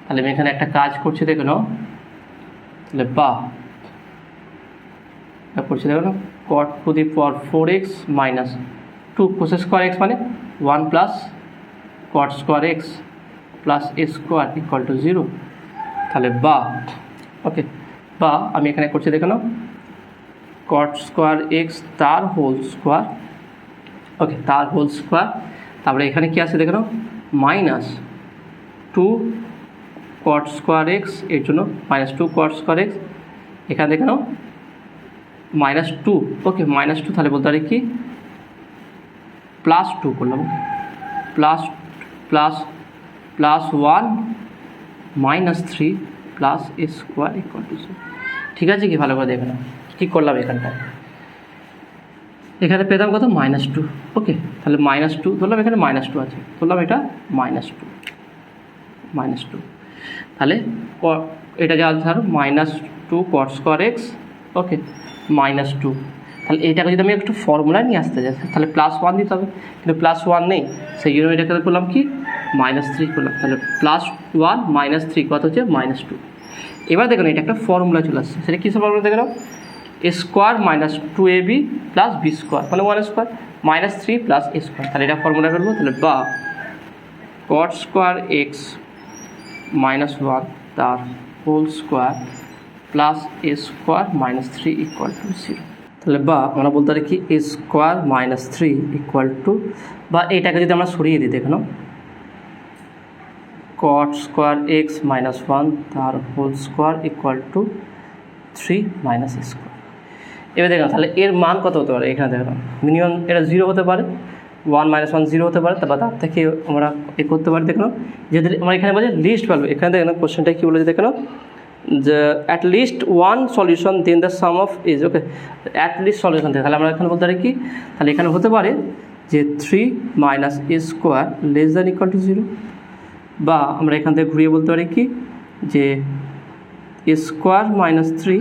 তাহলে আমি এখানে একটা কাজ করছি দেখো নাও, তাহলে করছি দেখো না, cot to the power 4x minus 2 cosec square x মানে 1 plus cot square x plus a square equal to 0, তাহলে ওকে, আমি এখানে করছি দেখো নাও cot square x তার হোল স্কোয়ার, ওকে, তার হোল স্কোয়ার, তারপরে এখানে কি আছে দেখে নাও -2 cot square x, এর জন্য -2 cot square x, এখানে দেখে নাও -2, ওকে, -2, তাহলে বলতে পারি কি +2 করলাম, +1 -3 plus a square equal to 0, ঠিক আছে কি, ভালো করে দেখে নাও কী করলাম এখানটায়, এখানে পেতাম কত -2, ওকে, তাহলে -2 ধরলাম, এখানে -2 আছে, ধরলাম এটা -2, তাহলে এটা যা ধরো -2 cot square x, ওকে, -2, তাহলে এইটাকে যদি আমি একটু ফর্মুলা নিয়ে আসতে যাই তাহলে +1 দিতে হবে, কিন্তু +1 নেই, সেই জন্য এটাকে করলাম কি -3 করলাম, তাহলে +1 -3 কত হচ্ছে -2, এবার দেখুন এটা একটা ফর্মুলা চলে আসছে, সেটা কিসের ফর্মুলা দেখে নাও, এ square minus 2ab plus B square মানে 1 স্কোয়ার মাইনাস 3 প্লাস এ স্কোয়ার। তাহলে এটা ফর্মুলা করবো, তাহলে বা কট স্কোয়ার এক্স মাইনাস 1 তার whole square plus A square minus 3 equal to 0। তাহলে বা আমরা বলতে পারি কি এ স্কোয়ার মাইনাস 3 ইকুয়াল টু, বা এইটাকে যদি আমরা সরিয়ে দিই দেখো কট স্কোয়ার এক্স মাইনাস 1 তার whole square equal to 3 minus A square. এবার দেখো তাহলে এর মান কত হতে পারে, এখানে দেখো মিনিমাম এটা 0 হতে পারে, 1 - 1 0 হতে পারে, তারপর তার থেকে আমরা এ করতে পারি। দেখো যদি আমরা এখানে বলছি লিস্ট ভ্যালু, এখানে দেখো কোশ্চেনটা কী বলেছে দেখো যে at least one solution then the sum of is, okay at least solution থেকে, তাহলে আমরা এখানে বলতে পারি কি, তাহলে এখানে হতে পারে যে 3 minus A square less than equal to 0, বা আমরা এখান থেকে ঘুরিয়ে বলতে পারি কি যে a square minus 3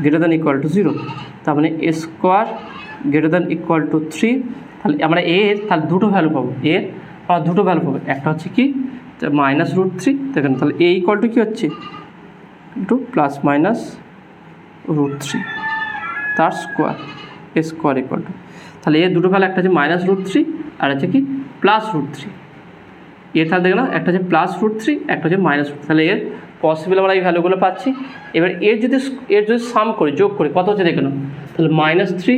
greater than equal to 0, তার মানে a square greater than equal to 3। তাহলে আমরা এর তাহলে দুটো ভ্যালু পাবো, এর আমরা দুটো ভ্যালু পাবো, একটা হচ্ছে কি মাইনাস √3 দেখেন, তাহলে এ ইকুয়াল টু কী হচ্ছে টু প্লাস মাইনাস √3 তার স্কোয়ার এ স্কোয়ার ইকুয়াল টু, তাহলে এর দুটো ভ্যালু একটা হচ্ছে মাইনাস √3 আর হচ্ছে কি প্লাস √3। এর তাহলে দেখো না একটা হচ্ছে প্লাস √3 একটা হচ্ছে মাইনাস √3, তাহলে এর পসিবল আমরা এই ভ্যালুগুলো পাচ্ছি। এবার এর যদি সাম করি যোগ করি কত হচ্ছে দেখে নাও, তাহলে -3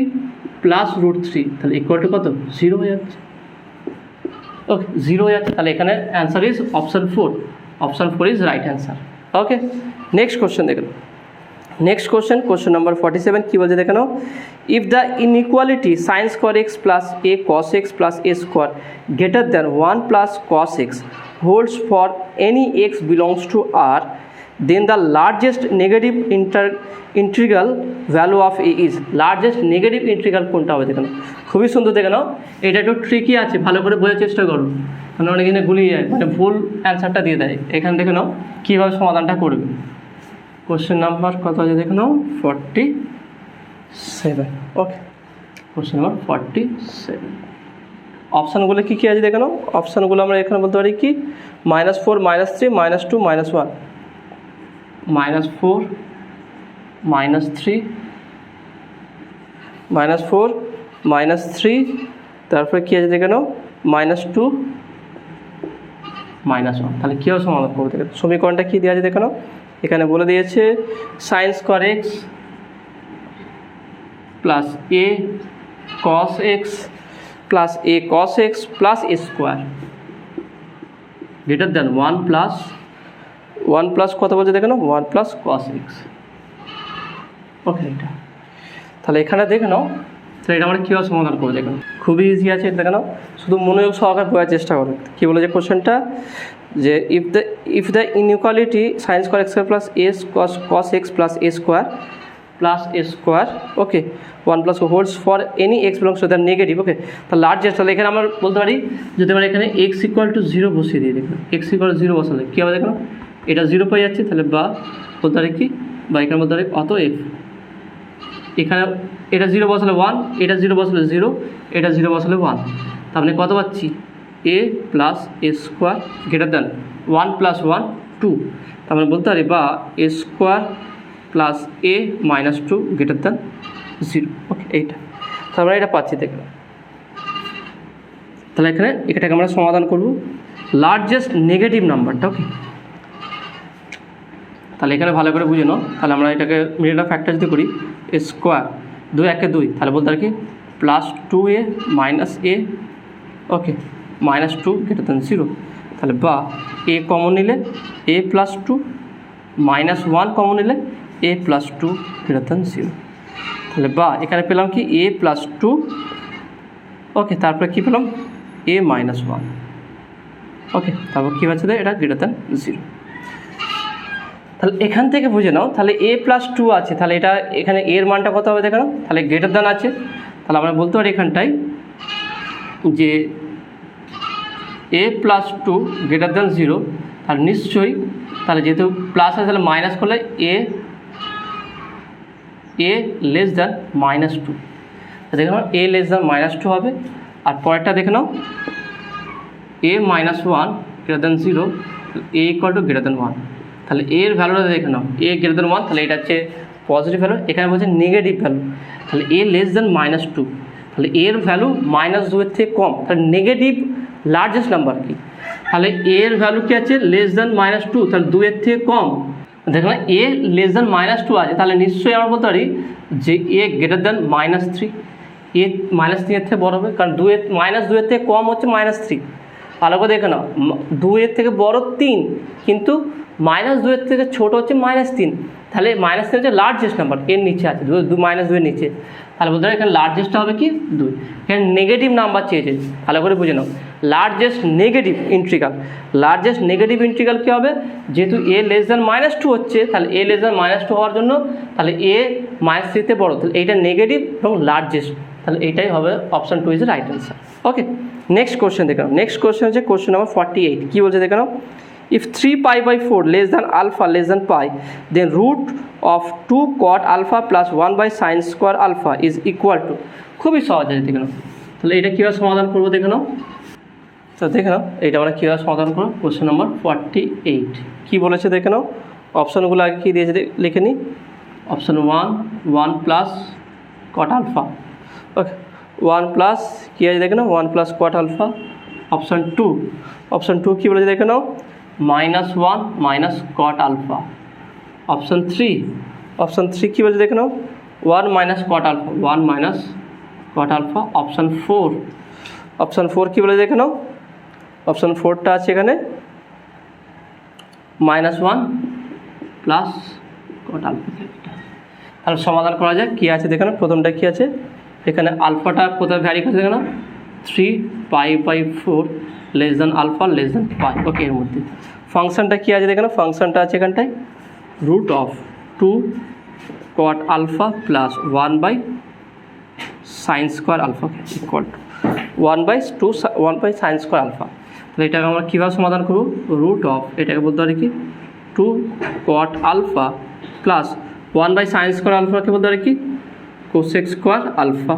প্লাস √3 তাহলে ইকুয়াল টু কত 0 হয়ে যাচ্ছে, ওকে 0 হয়ে যাচ্ছে। তাহলে এখানে answer is option 4, option 4 is right answer. Okay next question দেখে নাও, নেক্সট কোশ্চেন নাম্বার 47 কী বলছে দেখে নাও, if the inequality sine square x plus a cos x plus A square greater than 1 plus cos x holds for any x belongs to R, then the largest negative integral value of a is, largest negative integral কোনটা হবে দেখে নাও, খুবই সুন্দর দেখে নাও, এটা একটু tricky আছে, ভালো করে বোঝার চেষ্টা করো, কারণ অনেক দিনে গুলিয়ে যায়, মানে ভুল অ্যান্সারটা দিয়ে দেয়। এখানে দেখে নাও কীভাবে সমাধানটা করবে। কোশ্চেন নাম্বার কত আছে দেখে নাও 47, ওকে কোশ্চেন নাম্বার 47। অপশানগুলো কী কী আছে দেখে নাও, অপশানগুলো আমরা এখানে বলতে পারি কি -4 -3 -2 -1, -4 -3 -4 -3, তারপরে কী আছে দেখে নাও -2 -1। তাহলে কীভাবে সমাধান করবো দেখে সমীকরণটা কী দেওয়া আছে দেখে নাও, এখানে বলে দিয়েছে sign square x plus a cos x plus a cos x plus A square greater than 1 plus কত বলছে দেখে নাও 1 প্লাস কস এক্স, ওকে এটা। তাহলে এখানে দেখে নাও, তাহলে এটা আমরা কীভাবে সমাধান করবো দেখে নাও, খুবই ইজি আছে, দেখে নাও শুধু মনোযোগ সহকারে বোঝার চেষ্টা করো। কী বলেছে কোশ্চেনটা যে if the inequality sine square x plus a cos x plus A square okay 1 plus holds for any x belongs to the negative, okay তাহলে লার্জেস্ট, তাহলে এখানে আমরা বলতে পারি যদি আমরা এখানে এক্স ইকুয়াল টু 0 বসিয়ে দিই, দেখুন এক্স ইকুয়াল 0 বসালে কী হবে দেখুন এটা 0 পেয়ে যাচ্ছে, তাহলে বা বলতে পারি কি বা এখানে বলতে পারি অতএব এখানে এটা 0 বসালে 1, এটা 0 বসালে 0, এটা 0 বসালে 1, তার মানে কত পাচ্ছি এ প্লাস এ স্কোয়ার গ্রেটার দ্যান 1 প্লাস 1 2, তার মানে বলতে পারি বা A square plus A -2 greater than 0, ওকে এইটা, তারপরে এটা পাচ্ছি দেখলাম। তাহলে এখানে এটাকে আমরা সমাধান করব লার্জেস্ট নেগেটিভ নাম্বারটা, ওকে তাহলে এখানে ভালো করে বুঝে নাও। তাহলে আমরা এটাকে মিডল অফ ফ্যাক্টর যদি করি স্কোয়ার 2 × 2, তাহলে বলতে পারি কি প্লাস 2a মাইনাস এ, ওকে -2 গ্রেটার দ্যান 0, তাহলে বা এ কমন নিলে এ প্লাস 2 -1 কমন নিলে এ প্লাস 2 গ্রেটার দ্যান 0, তাহলে বা এখানে পেলাম কি এ প্লাস 2, ওকে তারপরে কী পেলাম এ -1, ওকে তারপর কী পাচ্ছে এটা গ্রেটার দ্যান 0। তাহলে এখান থেকে বুঝে নাও, তাহলে এ প্লাস 2 আছে, তাহলে এটা এখানে এর মানটা কত হবে দেখে নাও, তাহলে গ্রেটার দ্যান আছে, তাহলে আমরা বলতে পারি এখানটায় যে এ প্লাস 2 গ্রেটার দ্যান 0, তাহলে নিশ্চয়ই তাহলে যেহেতু প্লাস আছে তাহলে মাইনাস করলে এ লেস দ্যান -2, দেখে নাও এ লেস দ্যান -2 হবে। আর পরেরটা দেখে নাও এ -1 greater than 0, A equal to greater than 1, তাহলে এর ভ্যালুটা দেখে নাও, এ গ্রেটার দেন 1, তাহলে এটা হচ্ছে পজিটিভ ভ্যালু। এখানে বলছে নেগেটিভ ভ্যালু, তাহলে এ লেস দেন -2, তাহলে এর ভ্যালু -2 এর থেকে কম, তাহলে নেগেটিভ লার্জেস্ট নাম্বার কি? তাহলে এর ভ্যালু কি আছে? লেস দেন -2, তাহলে 2 এর থেকে কম। দেখুন এ লেস দেন -2 আছে, তাহলে নিশ্চয়ই আমরা বলতে পারি যে এ গ্রেটার দেন -3, এ -3 এর থেকে বড় হবে, কারণ -2 এর থেকে কম হচ্ছে -3। ভালো করে দেখে নাও, 2 এর থেকে বড় 3, কিন্তু -2 এর থেকে ছোট হচ্ছে -3, তাহলে -3 হচ্ছে লার্জেস্ট নাম্বার, এর নিচে আছে -2 এর নিচে, তাহলে বলতে পারি এখানে লার্জেস্টটা হবে কি 2। এখানে নেগেটিভ নাম্বার চেয়েছে, ভালো করে বুঝে নাও, লার্জেস্ট নেগেটিভ ইন্টিগ্রাল কী হবে? যেহেতু এ লেস দেন -2 হচ্ছে, তাহলে এ লেস দেন -2 হওয়ার জন্য তাহলে এ -3 তে বড়, তাহলে এইটা নেগেটিভ এবং লার্জেস্ট, তাহলে এইটাই হবে option 2 is right answer. Okay, next question দেখে নাও। নেক্সট কোশ্চেন হচ্ছে কোশ্চেন নাম্বার 48। কী বলছে দেখে নাও? If 3π/4 less than alpha less than pi, then root of 2 cot alpha plus 1/sin square alpha is equal to. খুবই সহজ আছে, দেখে নাও। তাহলে এটা কীভাবে সমাধান করবো দেখে নাও। তো দেখে নাও এইটা আমরা কীভাবে সমাধান করবো। কোশ্চেন নাম্বার 48 কী বলেছে দেখে নাও। অপশানগুলো আগে কী দিয়েছে লিখে নিই। Option 1 plus cot alpha, okay 1 plus কী আছে দেখে নাও, 1 প্লাস cot আলফা। অপশান 2 কী বলেছে দেখে নাও, -1 মাইনাস cot আলফা। অপশান 3 কী বলেছে দেখে নাও, 1 minus cot alpha, 1 minus cot alpha. Option 4 কী বলে দেখে নাও, অপশান 4টা আছে এখানে -1 প্লাস cot আলফা। তাহলে সমাধান করা যায়। কী আছে দেখে নাও, প্রথমটা কী আছে এখানে, আলফাটা কোথায় ভ্যারি করছে দেখে নাও, 3π/4 less than alpha less than pi. Okay, এর মধ্যে ফাংশনটা কী আছে দেখে নাও, ফাংশনটা আছে এখানটায় root of 2 cot alpha plus 1/sin square alpha equal to 1/sin square alpha. তাহলে এটাকে আমরা কীভাবে সমাধান করব, রুট অফ এটাকে বলতে পারি কি 2 cot alpha plus 1/sin square আলফাকে বলতে পারি কি cosec square alpha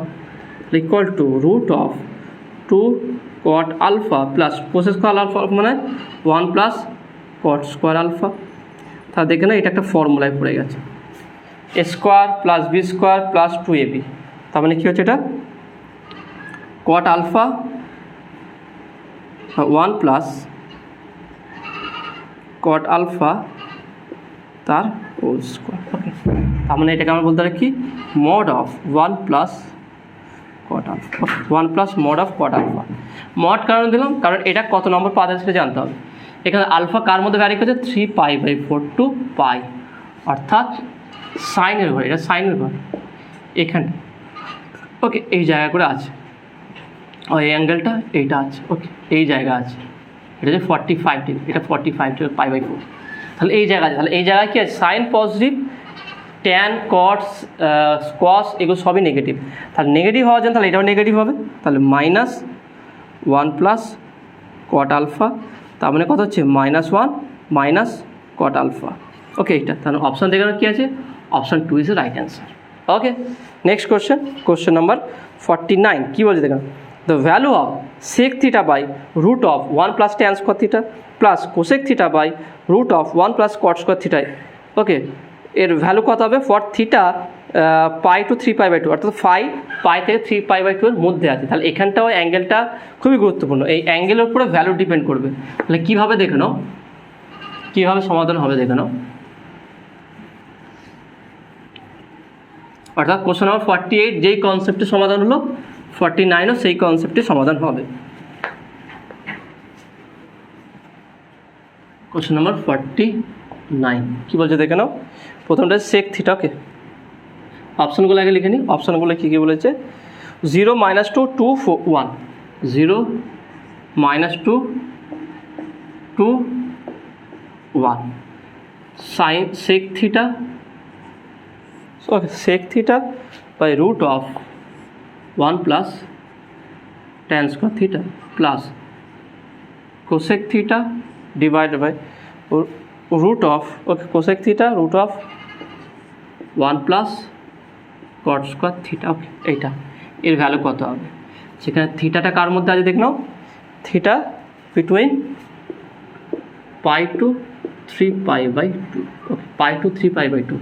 equal to root of 2 cot alpha plus cosec square alpha মানে 1 প্লাস cot স্কোয়ার আলফা। তা দেখে না এটা একটা ফর্মুলায় পড়ে গেছে, a square plus b square plus 2ab। তার মানে কী হচ্ছে এটা, cot alpha 1 plus cot alpha তার হোল স্কোয়ার। ওকে, তার মানে এটাকে আমরা বলতে পারি কি mod of 1 plus cot alpha, 1 plus mod of cot alpha. Mod কারণ দিলাম, কারণ এটা কত নম্বর পাতে সেটা জানতে হবে। এখানে আলফা কার মধ্যে ভ্যারি করছে, 3π/4 টু পাই, অর্থাৎ সাইনের ঘর, এটা সাইনের ঘর এখানে। ওকে, এই জায়গা করে আছে, এই অ্যাঙ্গেলটা এইটা আছে। ওকে, এই জায়গা আছে, এটা হচ্ছে 45 ডিগ্রি, এটা 45 π/4। তাহলে এই জায়গা আছে, তাহলে এই জায়গায় কী আছে, সাইন পজিটিভ, ট্যান কট কস এগুলো সবই নেগেটিভ। তাহলে নেগেটিভ হওয়ার জন্য তাহলে এটাও নেগেটিভ হবে, তাহলে -1 প্লাস cot আলফা, তার মানে কত হচ্ছে -1 মাইনাস cot আলফা। ওকে, এইটা তাহলে অপশান দেখে কী আছে, option 2 is right answer. Okay, next question number 49 কী বলছে দেখুন, the value of sec theta by root of 1 plus tan square theta plus cosec theta by root of 1 plus cot square theta. Okay, এর value কত হবে, for theta pi two 3π/2, অর্থাৎ পাই থেকে 3π/2 এর মধ্যে আছে। তাহলে এখানটাও অ্যাঙ্গেলটা খুবই গুরুত্বপূর্ণ, এই অ্যাঙ্গেলের উপরে ভ্যালু ডিপেন্ড করবে। তাহলে কীভাবে দেখে নাও, কীভাবে সমাধান হবে দেখে নাও। অর্থাৎ কোশ্চেন নাম্বার 48 যেই কনসেপ্টের সমাধান হলো, 49ও সেই কনসেপ্টের সমাধান হবে। কোশ্চেন নাম্বার 49 কী বলছে দেখে নাও। প্রথমটা sec থিটা। ওকে, অপশানগুলো আগে লিখে নিই। অপশানগুলো কী কী বলেছে, 0 - 2 2 4 1, 0 - 2 2 1, sin sec theta. Okay, sec theta by root of 1 plus tan square theta plus cosec theta divided by root of, okay cosec theta root of 1 plus cot square theta. Okay, এইটা এর value কত হবে, সেখানে থিটাটা কার মধ্যে আছে দেখে নাও, theta between পাই two 3π/2। ওকে, π/2 3π/2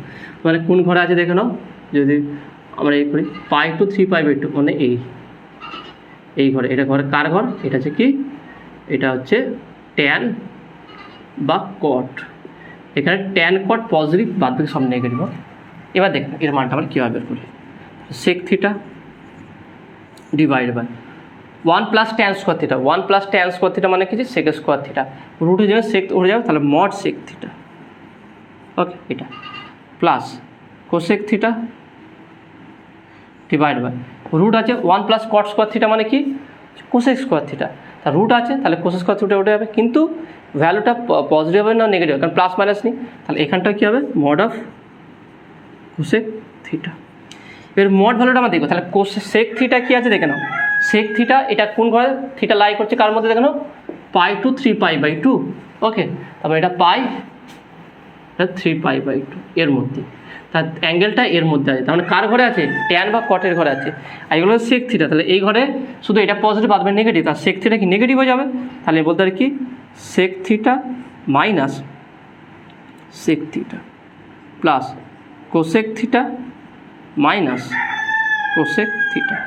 মানে কোন ঘরে আছে দেখে নাও। যদি আমরা এই করি π/2 3π/2 মানে এই ঘরে, এটা ঘরে কার ঘর? এটা হচ্ছে কি, এটা হচ্ছে ট্যান বা কট। এখানে ট্যান কট পজিটিভ, বাদ বাকি সব নেগেটিভ। এবার দেখুন এর মানটা আমরা কীভাবে বের করি। Sec theta divide by 1 + tan square theta. 1 + tan square theta মানে কি, যে সেক স্কোয়ার থিটা, রুটের জন্য সেক উঠে যাবে, তাহলে মড সেক থিটা। ওকে, এটা plus cosec theta divide by root আছে 1 + cot স্কোয়ার থিটা মানে কি, কোসেক স্কোয়ার থিটা। তার রুট আছে, তাহলে কোসেক স্কোয়ার থিটা উঠে যাবে, কিন্তু ভ্যালুটা পজিটিভ হবে না নেগেটিভ, কারণ প্লাস মাইনাস নেই। তাহলে এখানটা কী হবে, মড অফ কোসেক থিটা। এর মড ভ্যালুটা আমরা দেখবো। তাহলে সেক থিটা কী আছে দেখে নাও। সেক থিটা এটা কোন ঘরে, থিটা লাই করছে কার মধ্যে দেখে নাও, π/2 3π/2। ওকে, তারপর এটা পাই, এটা 3π/2 এর মধ্যে, তার অ্যাঙ্গেলটা এর মধ্যে আছে, তার মানে কার ঘরে আছে, ট্যান বা কটের ঘরে আছে। আর এগুলো সেক থিটা, তাহলে এই ঘরে শুধু এটা পজিটিভ বাদ বাকি নেগেটিভ, তার সেক থিটা কি নেগেটিভ হয়ে যাবে। তাহলে বলতে পারি কি, sec theta minus sec theta plus cosec theta minus cosec theta.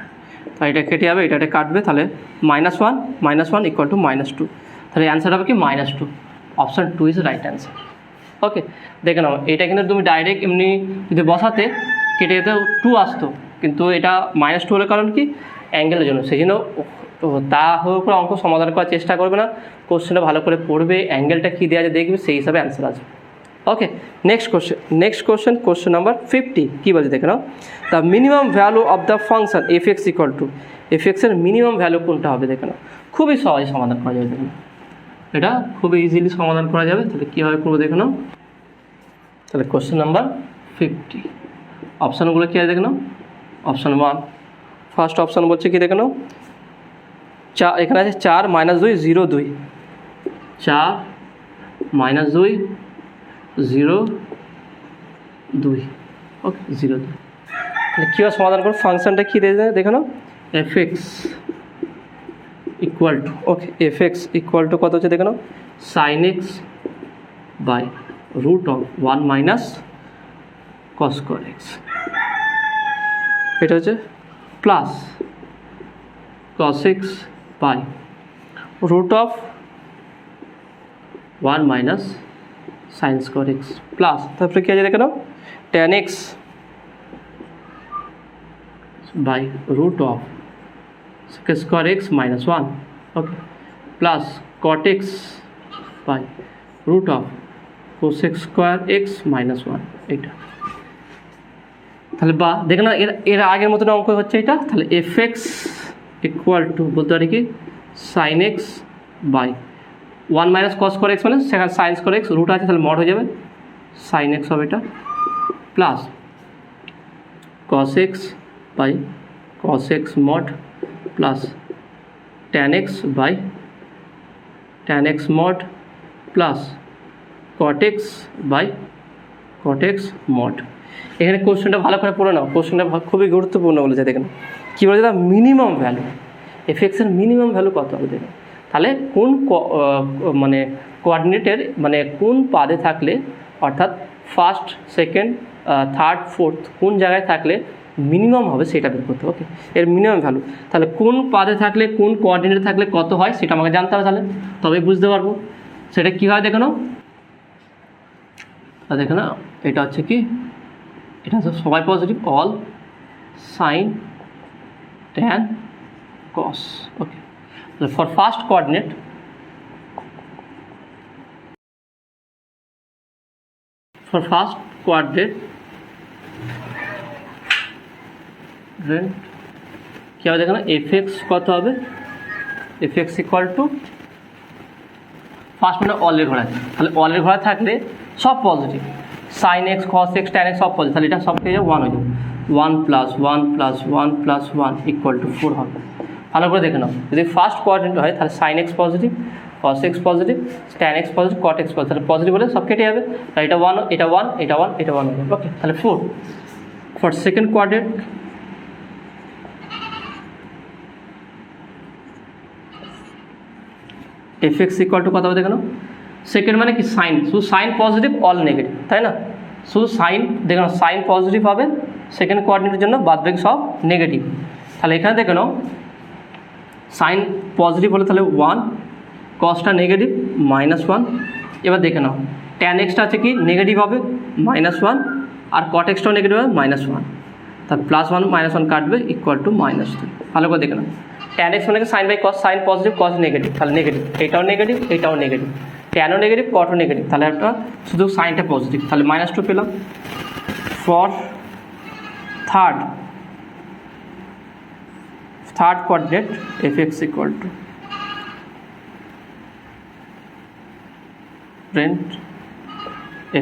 তাহলে এটা কেটে যাবে, এটা কাটবে, তাহলে -1 -1 = -2। তাহলে অ্যান্সার হবে কি -2। Option 2 is right answer. Okay, দেখে নাও, এটা কিন্তু তুমি ডাইরেক্ট এমনি যদি বসাতে কেটে যেতে 2 আসতো, কিন্তু এটা -2 হলে কারণ কি, অ্যাঙ্গেলের জন্য। সেই জন্য তা হয়ে করে অঙ্ক সমাধান করার চেষ্টা করবে না, কোশ্চেনটা ভালো করে পড়বে, অ্যাঙ্গেলটা কী দেওয়া আছে দেখবে, সেই হিসাবে অ্যান্সার আসবে। ওকে, নেক্সট কোশ্চেন নাম্বার 50 কী বলছে দেখে নাও। The minimum value of the function f(x) = f(x)-এর মিনিমাম ভ্যালু কোনটা হবে দেখে নাও। খুবই সহজে সমাধান করা যাবে, দেখে নাও, এটা খুবই ইজিলি সমাধান করা যাবে। তাহলে কীভাবে করবো দেখে নাও। তাহলে কোশ্চেন নাম্বার 50, অপশানগুলো কী আছে দেখে নাও। অপশান 1, ফার্স্ট অপশান বলছে কি দেখে নাও, এখানে আছে 4 - 2 0 2, 4 - 2 0 2। ওকে, 0 2। তাহলে কীভাবে সমাধান করো, ফাংশনটা কী দেখে নাও, f(x) = ওকে, f(x) = কত হচ্ছে দেখে নাও, sin x by √1 - cos x। এটা হচ্ছে plus cos x by √1 - sin x plus, তারপরে কী আছে দেখে নাও, tan x by √sec² x - 1। Okay, plus cot x by √cos² x - 1। এইটা তাহলে বা দেখে না, এর আগের মতন অঙ্ক হচ্ছে এটা। তাহলে f(x) = বলতে পারি কি, sin x by 1 - cos x মানে সেখানে sin x রুট আছে, তাহলে মড হয়ে যাবে, sin x হবে এটা, plus cos x by cos x mod plus tan x by tan x mod plus cot x by cot x mod. এখানে কোশ্চেনটা ভালো করে পড়ে নাও, কোশ্চেনটা খুবই গুরুত্বপূর্ণ বলেছে। দেখেন কী বলেছে, তার মিনিমাম ভ্যালু, f(x)-এর মিনিমাম ভ্যালু কত হবে দেখেন। তাহলে কোন মানে কোঅর্ডিনেটের মানে কোন পাদে থাকলে, অর্থাৎ ফার্স্ট, সেকেন্ড, থার্ড, ফোর্থ কোন জায়গায় থাকলে মিনিমাম হবে সেটা বের করতে হবে। ওকে, এর মিনিমাম ভ্যালু, তাহলে কোন পাদে থাকলে কোন কোঅর্ডিনেটে থাকলে কত হয় সেটা আমাকে জানতে হবে, তাহলে তবেই বুঝতে পারবো সেটা কী হয় দেখে নাও। দেখে না, এটা হচ্ছে কি, এটা হচ্ছে সবাই positive, all sine tan cos. Okay, for first coordinate কী হবে দেখো না, f(x) কত হবে, f(x) = ফার্স্ট মানে অলের ঘরে আছে, তাহলে অলের ঘরে থাকলে সব positive, sin x cos x tan x সব পজিটিভ, তাহলে এটা সব পেয়ে যাবে 1 হয়ে যাবে, 1 + 1 + 1 + 1 = 4 হবে। ভালো করে দেখে নাও, যদি ফার্স্ট কোঅর্ডিনেট হয় তাহলে sin x positive, cos x positive, tan x positive, cot x positive, তাহলে পজিটিভ হলে সব কেটে যাবে, তাহলে এটা 1 এটা 1 এটা 1 এটা 1 হয়ে যাবে। ওকে, তাহলে 4 ফর সেকেন্ড কোঅর্ডিনেট f(x) = কত হবে দেখে নাও, সেকেন্ড মানে কি সাইন, শুধু সাইন পজিটিভ অল নেগেটিভ, তাই না? শুধু সাইন দেখে নাও, সাইন পজিটিভ হবে সেকেন্ড কোঅর্ডিনেটের জন্য, বাদ বাকি সব নেগেটিভ। তাহলে এখানে দেখে নাও সাইন পজিটিভ হলে তাহলে 1, কসটা নেগেটিভ -1। এবার দেখে নাও ট্যান এক্সটা আছে কি নেগেটিভ হবে -1, আর কট এক্সটাও নেগেটিভ হবে -1, তার +1 -1 কাটবে ইকুয়াল টু -2। ভালো করে দেখে নাও ট্যান এক্স মানে sine by cos, sine positive cos negative, তাহলে নেগেটিভ, এইটাও নেগেটিভ এইটাও নেগেটিভ, ট্যানও নেগেটিভ কটও নেগেটিভ, তাহলে একটা শুধু সাইনটা পজিটিভ, তাহলে -2 পেলাম। For third coordinate fx equal to print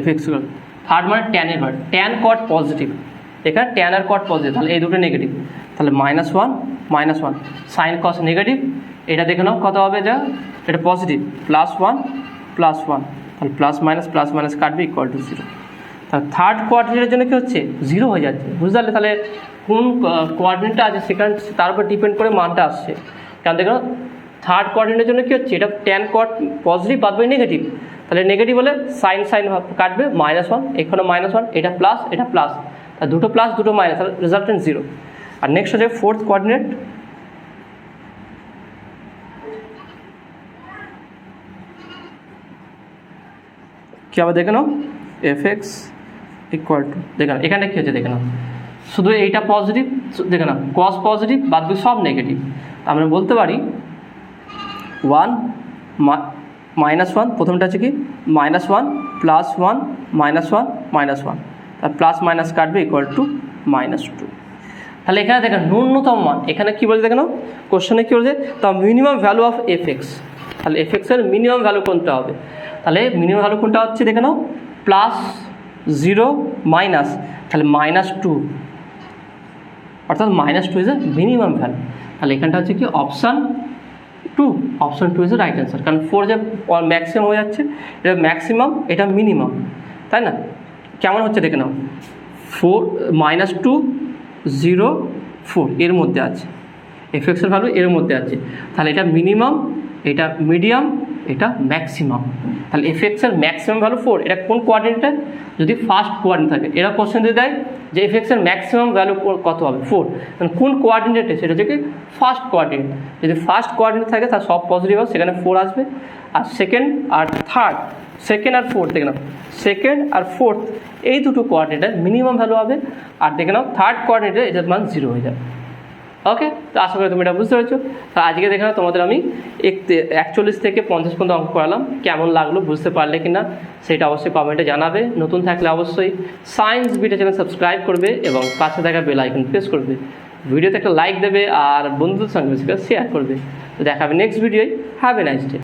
fx equal, third মানে ট্যানের বার, ট্যান কট পজিটিভ, এখানে ট্যান আর কট পজিটিভ, তাহলে এই দুটো নেগেটিভ, তাহলে -1 সাইন কস নেগেটিভ, এটা দেখে নাও কত হবে, যা এটা পজিটিভ +1 তাহলে প্লাস মাইনাস কাটবে ইকুয়াল টু 0। তাহলে থার্ড কোঅর্ডিনেটের জন্য কী হচ্ছে 0 হয়ে যাচ্ছে, বুঝতে পারলে? তাহলে কোন কোঅর্ডিনেটটা আছে সেখানে তার উপর ডিপেন্ড করে মানটা আসছে। কারণ দেখো থার্ড কোঅর্ডিনেটের জন্য কী হচ্ছে, এটা ট্যান কট পজিটিভ বাদ বাই নেগেটিভ, তাহলে নেগেটিভ হলে সাইন কাটবে -1, এখানে -1, এটা প্লাস, তাহলে দুটো প্লাস দুটো মাইনাস, তাহলে রেজাল্টেন্ট 0। আর নেক্সট হচ্ছে ফোর্থ কোঅর্ডিনেট, কী হবে দেখে নাও fx ইকুয়াল টু, দেখে নাও এখানে কী হচ্ছে দেখে নাও, শুধু এইটা পজিটিভ দেখে নাও, কস পজিটিভ বাদ বাকি সব নেগেটিভ, আমরা বলতে পারি 1 -1, প্রথমটা আছে কি -1 +1 -1 আর প্লাস মাইনাস কাটবে ইকুয়াল টু -2। তাহলে এখানে দেখেন ন্যূনতম মান, এখানে কী বলছে দেখে নাও কোশ্চেনে কী বলছে, the minimum value of fx, তাহলে fx-এর মিনিমাম ভ্যালু কোনটা হবে, তাহলে মিনিমাম ভ্যালু কোনটা হচ্ছে দেখে নাও +0 মাইনাস, তাহলে -2, অর্থাৎ -2 ইজ এ মিনিমাম ভ্যালু। তাহলে এখানটা হচ্ছে কি option 2 is a right answer, কারণ 4 যে ম্যাক্সিমাম হয়ে যাচ্ছে, এটা ম্যাক্সিমাম এটা মিনিমাম, তাই না? কেমন হচ্ছে দেখে নাও 4 -2 0 4 এর মধ্যে আছে, fx-এর ভ্যালু এর মধ্যে আছে, তাহলে এটা মিনিমাম, এটা মিডিয়াম, এটা ম্যাক্সিমাম। তাহলে fx-এর ম্যাক্সিমাম ভ্যালু 4, এটা কোন কোঅর্ডিনেটে, যদি ফার্স্ট কোঅর্ডিনেট থাকে, এরা কোশ্চেন দিয়ে দেয় যে fx-এর ম্যাক্সিমাম ভ্যালু কত হবে 4, মানে কোন কোঅর্ডিনেটে, সেটা হচ্ছে কি ফার্স্ট কোঅর্ডিনেট, যদি ফার্স্ট কোঅর্ডিনেট থাকে তার সব পজিটিভ হবে, সেখানে 4 আসবে, আর সেকেন্ড আর ফোর্থ দেখে নাও, সেকেন্ড আর ফোর্থ এই দুটো কোঅর্ডিনেটের মিনিমাম ভ্যালু হবে, আর দেখে নাও থার্ড কোঅর্ডিনেটে এটার মান 0 হয়ে যাবে। ওকে, তো আশা করি তুমি এটা বুঝতে পেরেছো। তো আজকে দেখে নাও তোমাদের আমি 41 থেকে 50 পর্যন্ত অঙ্ক করালাম, কেমন লাগলো, বুঝতে পারলে কি না সেটা অবশ্যই কমেন্টে জানাবে। নতুন থাকলে অবশ্যই সায়েন্স বিটা চ্যানেল সাবস্ক্রাইব করবে এবং পাশে থাকা বেল আইকন প্রেস করবে, ভিডিওতে একটা লাইক দেবে আর বন্ধুদের সঙ্গে শেয়ার করবে। তো দেখা হবে নেক্সট ভিডিওয়। Have a nice day.